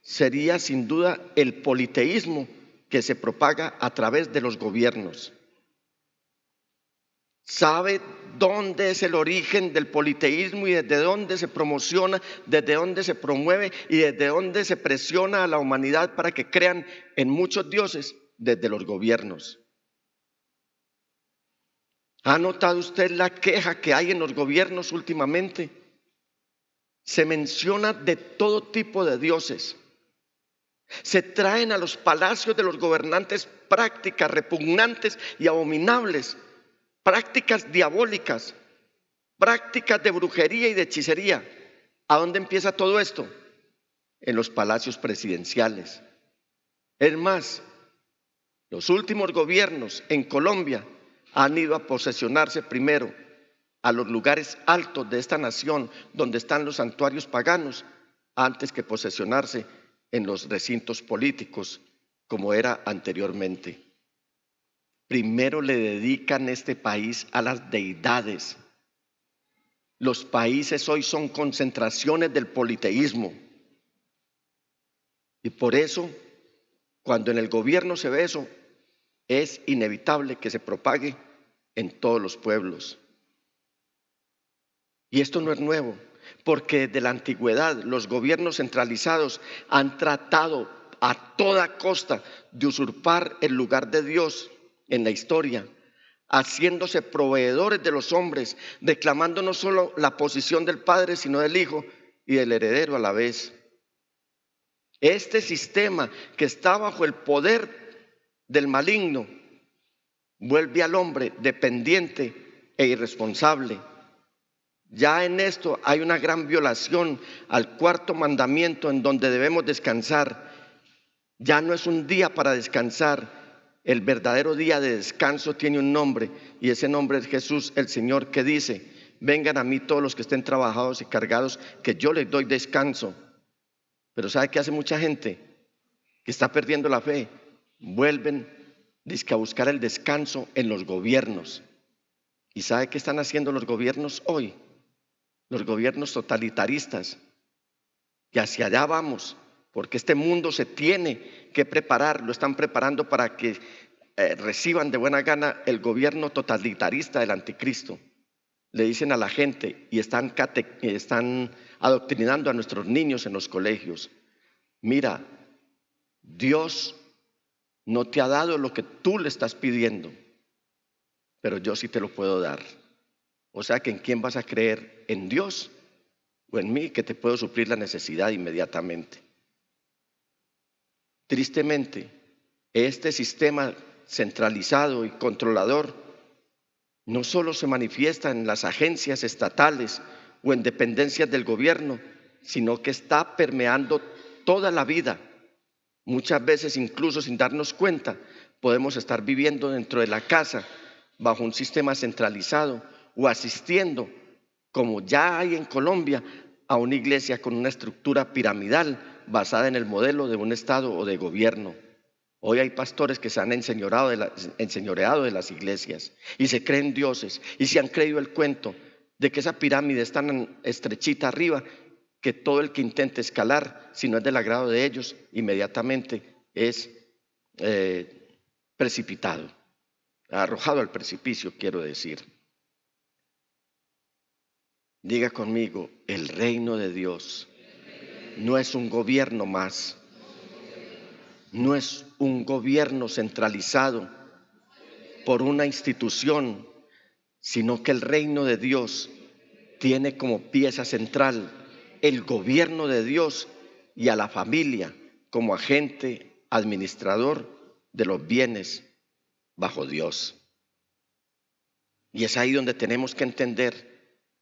sería sin duda el politeísmo que se propaga a través de los gobiernos. sabe dónde es el origen del politeísmo y desde dónde se promociona, desde dónde se promueve y desde dónde se presiona a la humanidad para que crean en muchos dioses, desde los gobiernos. ¿Ha notado usted la queja que hay en los gobiernos últimamente? Se menciona de todo tipo de dioses. Se traen a los palacios de los gobernantes prácticas repugnantes y abominables, prácticas diabólicas, prácticas de brujería y de hechicería. ¿A dónde empieza todo esto? En los palacios presidenciales. Es más, los últimos gobiernos en Colombia han ido a posesionarse primero a los lugares altos de esta nación donde están los santuarios paganos, antes que posesionarse en los recintos políticos como era anteriormente. Primero le dedican este país a las deidades. Los países hoy son concentraciones del politeísmo. Y por eso, cuando en el gobierno se ve eso, es inevitable que se propague en todos los pueblos. Y esto no es nuevo, porque desde la antigüedad los gobiernos centralizados han tratado a toda costa de usurpar el lugar de Dios en la historia, haciéndose proveedores de los hombres, reclamando no solo la posición del Padre, sino del Hijo y del heredero a la vez. Este sistema que está bajo el poder del maligno vuelve al hombre dependiente e irresponsable. Ya en esto hay una gran violación al cuarto mandamiento, en donde debemos descansar. Ya no es un día para descansar. El verdadero día de descanso tiene un nombre, y ese nombre es Jesús el Señor, que dice: vengan a mí todos los que estén trabajados y cargados, que yo les doy descanso. Pero ¿sabe qué hace mucha gente que está perdiendo la fe? Vuelven a buscar el descanso en los gobiernos. ¿Y sabe qué están haciendo los gobiernos hoy? Los gobiernos totalitaristas, que hacia allá vamos, porque este mundo se tiene que preparar, lo están preparando para que reciban de buena gana el gobierno totalitarista del anticristo. Le dicen a la gente y están adoctrinando a nuestros niños en los colegios: mira, Dios no te ha dado lo que tú le estás pidiendo, pero yo sí te lo puedo dar. O sea que ¿en quién vas a creer? ¿En Dios o en mí, que te puedo suplir la necesidad inmediatamente? Tristemente, este sistema centralizado y controlador no solo se manifiesta en las agencias estatales o en dependencias del gobierno, sino que está permeando toda la vida. Muchas veces, incluso sin darnos cuenta, podemos estar viviendo dentro de la casa bajo un sistema centralizado, o asistiendo, como ya hay en Colombia, a una iglesia con una estructura piramidal basada en el modelo de un estado o de gobierno. Hoy hay pastores que se han enseñoreado de las iglesias y se creen dioses, y se han creído el cuento de que esa pirámide es tan estrechita arriba que todo el que intente escalar, si no es del agrado de ellos, inmediatamente es precipitado, arrojado al precipicio, quiero decir. Diga conmigo: el reino de Dios no es un gobierno más, no es un gobierno centralizado por una institución, sino que el reino de Dios tiene como pieza central el gobierno de Dios y a la familia como agente administrador de los bienes bajo Dios. Y es ahí donde tenemos que entender: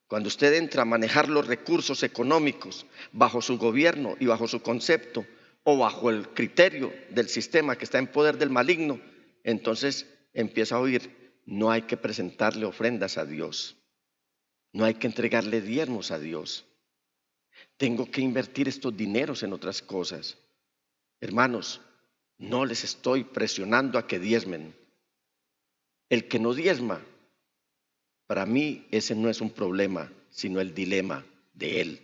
cuando usted entra a manejar los recursos económicos bajo su gobierno y bajo su concepto, o bajo el criterio del sistema que está en poder del maligno, entonces empieza a oír: no hay que presentarle ofrendas a Dios, no hay que entregarle diezmos a Dios, tengo que invertir estos dineros en otras cosas. Hermanos, no les estoy presionando a que diezmen. El que no diezma, para mí ese no es un problema, sino el dilema de él.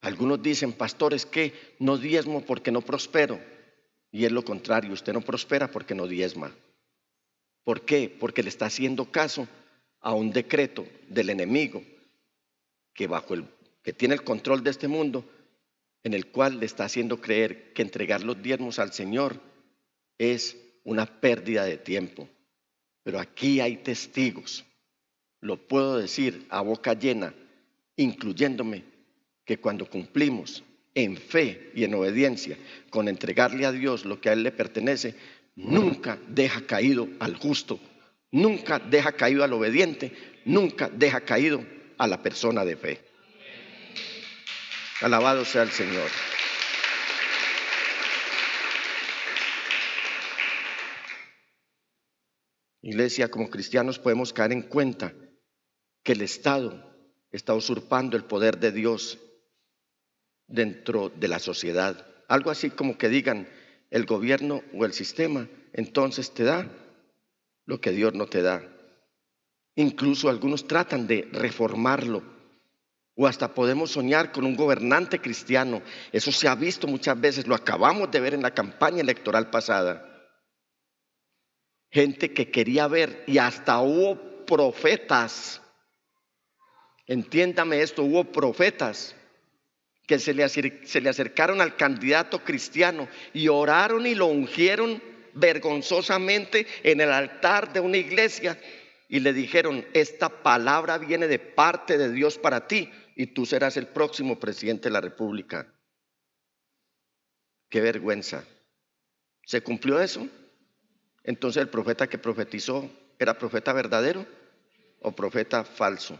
Algunos dicen: pastor, es que no diezmo porque no prospero. Y es lo contrario, usted no prospera porque no diezma. ¿Por qué? Porque le está haciendo caso a un decreto del enemigo que tiene el control de este mundo, en el cual le está haciendo creer que entregar los diezmos al Señor es una pérdida de tiempo. Pero aquí hay testigos, lo puedo decir a boca llena, incluyéndome, que cuando cumplimos en fe y en obediencia con entregarle a Dios lo que a Él le pertenece, nunca deja caído al justo, nunca deja caído al obediente, nunca deja caído a la persona de fe. Alabado sea el Señor. Iglesia, como cristianos podemos caer en cuenta que el Estado está usurpando el poder de Dios dentro de la sociedad. Algo así como que digan, el gobierno o el sistema entonces te da lo que Dios no te da. Incluso algunos tratan de reformarlo, o hasta podemos soñar con un gobernante cristiano. Eso se ha visto muchas veces, lo acabamos de ver en la campaña electoral pasada. Gente que quería ver, y hasta hubo profetas, entiéndame esto, hubo profetas que se le acercaron al candidato cristiano y oraron y lo ungieron vergonzosamente en el altar de una iglesia y le dijeron, esta palabra viene de parte de Dios para ti y tú serás el próximo presidente de la República. ¡Qué vergüenza! ¿Se cumplió eso? Entonces el profeta que profetizó, ¿era profeta verdadero o profeta falso?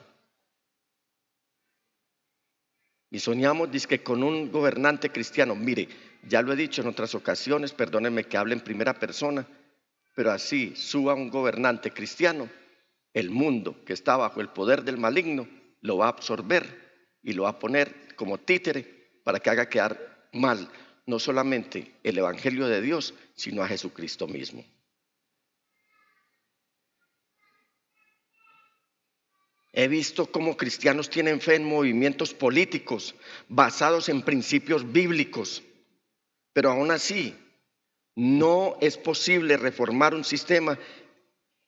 Y soñamos dizque con un gobernante cristiano. Mire, ya lo he dicho en otras ocasiones, perdónenme que hable en primera persona, pero así suba un gobernante cristiano, el mundo que está bajo el poder del maligno lo va a absorber y lo va a poner como títere para que haga quedar mal no solamente el evangelio de Dios, sino a Jesucristo mismo. He visto cómo cristianos tienen fe en movimientos políticos basados en principios bíblicos, pero aún así no es posible reformar un sistema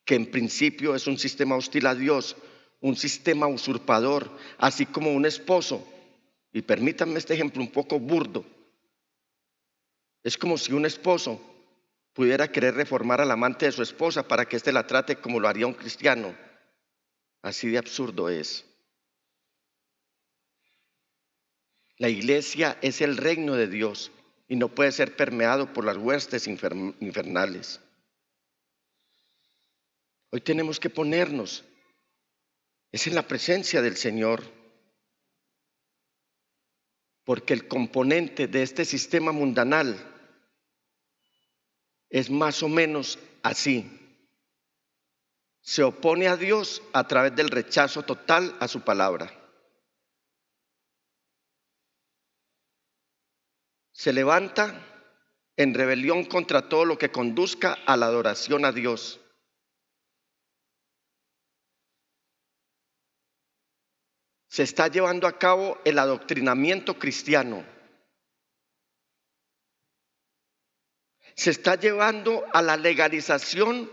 que en principio es un sistema hostil a Dios, un sistema usurpador, así como un esposo. Y permítanme este ejemplo un poco burdo. Es como si un esposo pudiera querer reformar al amante de su esposa para que éste la trate como lo haría un cristiano. Así de absurdo es. La iglesia es el reino de Dios y no puede ser permeado por las huestes infernales. Hoy tenemos que ponernos, es en la presencia del Señor, porque el componente de este sistema mundanal es más o menos así. Se opone a Dios a través del rechazo total a su palabra. Se levanta en rebelión contra todo lo que conduzca a la adoración a Dios. Se está llevando a cabo el adoctrinamiento cristiano. Se está llevando a la legalización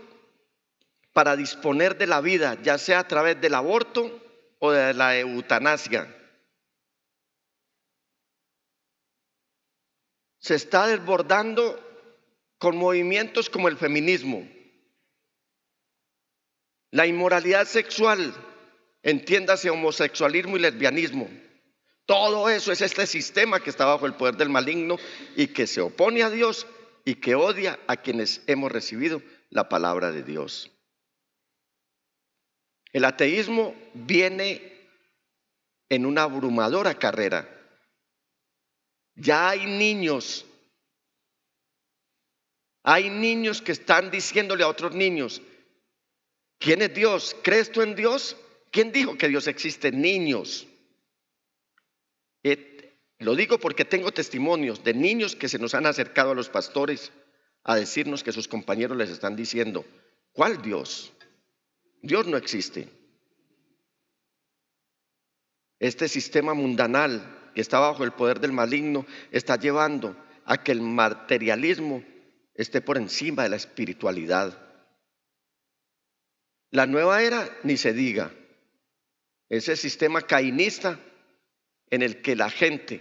para disponer de la vida, ya sea a través del aborto o de la eutanasia. Se está desbordando con movimientos como el feminismo, la inmoralidad sexual, entiéndase homosexualismo y lesbianismo. Todo eso es este sistema que está bajo el poder del maligno y que se opone a Dios y que odia a quienes hemos recibido la palabra de Dios. El ateísmo viene en una abrumadora carrera. Ya hay niños que están diciéndole a otros niños, ¿quién es Dios? ¿Crees tú en Dios? ¿Quién dijo que Dios existe? Niños. Lo digo porque tengo testimonios de niños que se nos han acercado a los pastores a decirnos que sus compañeros les están diciendo, ¿cuál Dios? Dios no existe. Este sistema mundanal que está bajo el poder del maligno está llevando a que el materialismo esté por encima de la espiritualidad. La nueva era, ni se diga. Ese sistema cainista en el que la gente,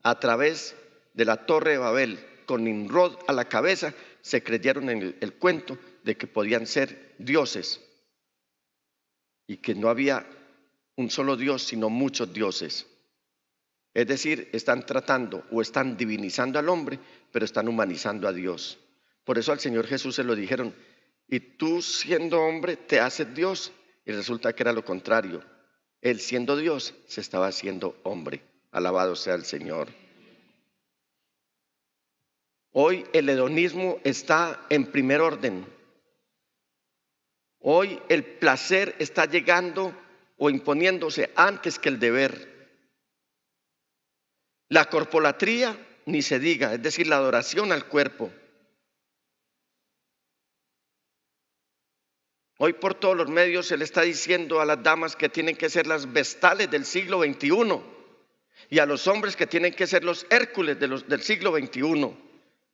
a través de la Torre de Babel, con Nimrod a la cabeza, se creyeron en el cuento de que podían ser dioses y que no había un solo Dios, sino muchos dioses. Es decir, están tratando o están divinizando al hombre, pero están humanizando a Dios. Por eso al Señor Jesús se lo dijeron: y tú siendo hombre te haces Dios. Y resulta que era lo contrario. Él siendo Dios se estaba haciendo hombre. Alabado sea el Señor. Hoy el hedonismo está en primer orden. Hoy el placer está llegando o imponiéndose antes que el deber. La corpolatría, ni se diga, es decir, la adoración al cuerpo. Hoy por todos los medios se le está diciendo a las damas que tienen que ser las vestales del siglo XXI y a los hombres que tienen que ser los Hércules del siglo XXI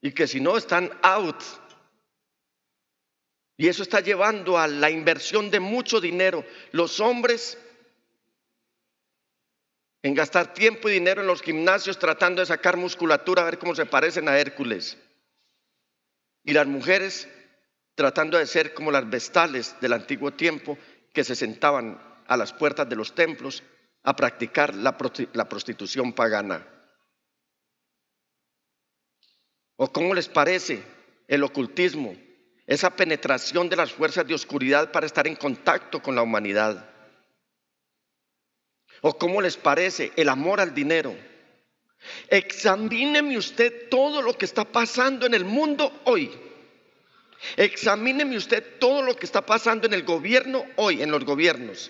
y que si no están out. Y eso está llevando a la inversión de mucho dinero. Los hombres en gastar tiempo y dinero en los gimnasios tratando de sacar musculatura a ver cómo se parecen a Hércules. Y las mujeres tratando de ser como las vestales del antiguo tiempo que se sentaban a las puertas de los templos a practicar la prostitución pagana. ¿O cómo les parece el ocultismo? Esa penetración de las fuerzas de oscuridad para estar en contacto con la humanidad. ¿O cómo les parece el amor al dinero? Examíneme usted todo lo que está pasando en el mundo hoy. Examíneme usted todo lo que está pasando en el gobierno hoy, en los gobiernos.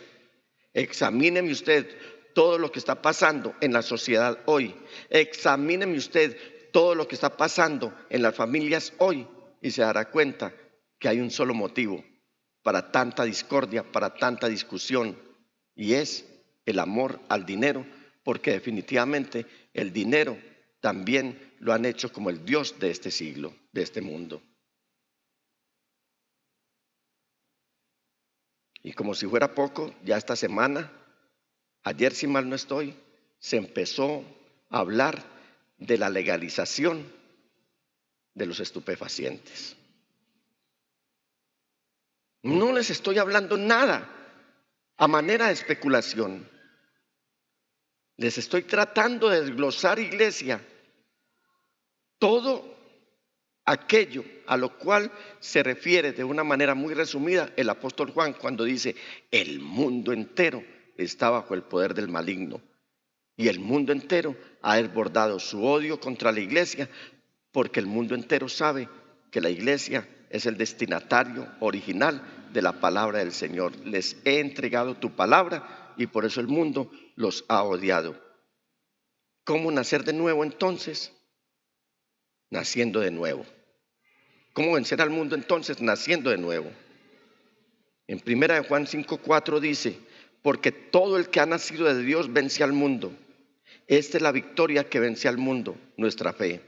Examíneme usted todo lo que está pasando en la sociedad hoy. Examíneme usted todo lo que está pasando en las familias hoy y se dará cuenta que hay un solo motivo para tanta discordia, para tanta discusión, y es el amor al dinero, porque definitivamente el dinero también lo han hecho como el Dios de este siglo, de este mundo. Y como si fuera poco, ya esta semana, ayer si mal no estoy, se empezó a hablar de la legalización de los estupefacientes. No les estoy hablando nada a manera de especulación. Les estoy tratando de desglosar, iglesia, todo aquello a lo cual se refiere de una manera muy resumida el apóstol Juan cuando dice: el mundo entero está bajo el poder del maligno. Y el mundo entero ha desbordado su odio contra la iglesia, porque el mundo entero sabe que la iglesia es el destinatario original de la palabra del Señor. Les he entregado tu palabra y por eso el mundo los ha odiado. ¿Cómo nacer de nuevo entonces? Naciendo de nuevo. ¿Cómo vencer al mundo entonces? Naciendo de nuevo. En 1 Juan 5:4 dice: porque todo el que ha nacido de Dios vence al mundo. Esta es la victoria que vence al mundo, nuestra fe.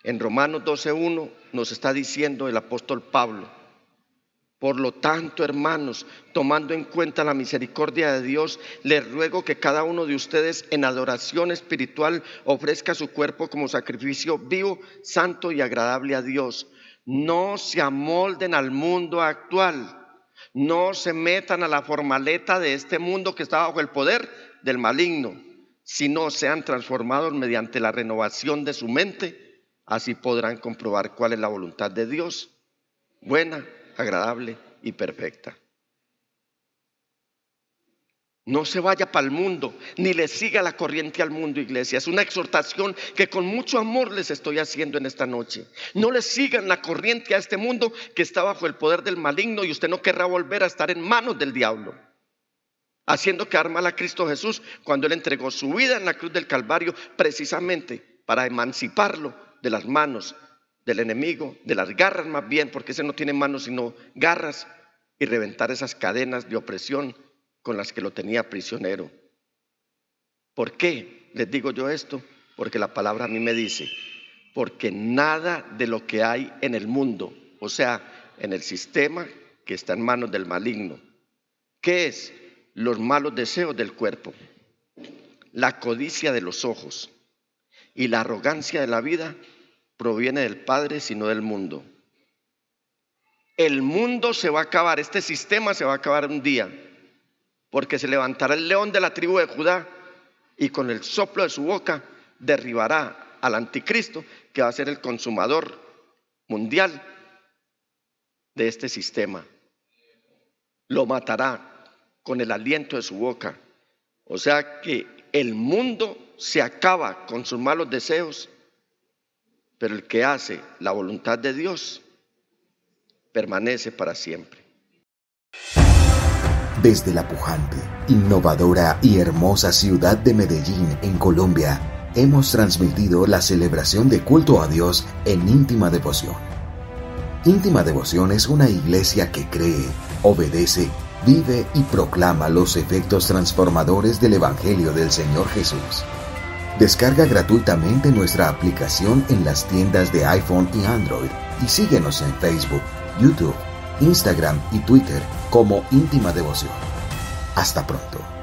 En Romanos 12:1 nos está diciendo el apóstol Pablo: por lo tanto, hermanos, tomando en cuenta la misericordia de Dios, les ruego que cada uno de ustedes en adoración espiritual ofrezca su cuerpo como sacrificio vivo, santo y agradable a Dios. No se amolden al mundo actual, no se metan a la formaleta de este mundo que está bajo el poder del maligno, sino sean transformados mediante la renovación de su mente. Así podrán comprobar cuál es la voluntad de Dios, buena, agradable y perfecta. No se vaya para el mundo, ni le siga la corriente al mundo, iglesia. Es una exhortación que con mucho amor les estoy haciendo en esta noche. No le sigan la corriente a este mundo que está bajo el poder del maligno, y usted no querrá volver a estar en manos del diablo, haciendo quedar mal a Cristo Jesús cuando Él entregó su vida en la cruz del Calvario precisamente para emanciparlo de las manos del enemigo, de las garras más bien, porque ese no tiene manos sino garras, y reventar esas cadenas de opresión con las que lo tenía prisionero. ¿Por qué les digo yo esto? Porque la palabra a mí me dice: porque nada de lo que hay en el mundo, o sea, en el sistema que está en manos del maligno. ¿Qué es? Los malos deseos del cuerpo, la codicia de los ojos y la arrogancia de la vida proviene del Padre, sino del mundo. El mundo se va a acabar, este sistema se va a acabar un día, porque se levantará el león de la tribu de Judá y con el soplo de su boca derribará al anticristo, que va a ser el consumador mundial de este sistema. Lo matará con el aliento de su boca. O sea que el mundo se acaba con sus malos deseos, pero el que hace la voluntad de Dios permanece para siempre. Desde la pujante, innovadora y hermosa ciudad de Medellín, en Colombia, hemos transmitido la celebración de culto a Dios en íntima devoción. Íntima Devoción es una iglesia que cree, obedece, vive y proclama los efectos transformadores del Evangelio del Señor Jesús. Descarga gratuitamente nuestra aplicación en las tiendas de iPhone y Android y síguenos en Facebook, YouTube, Instagram y Twitter como Íntima Devoción. Hasta pronto.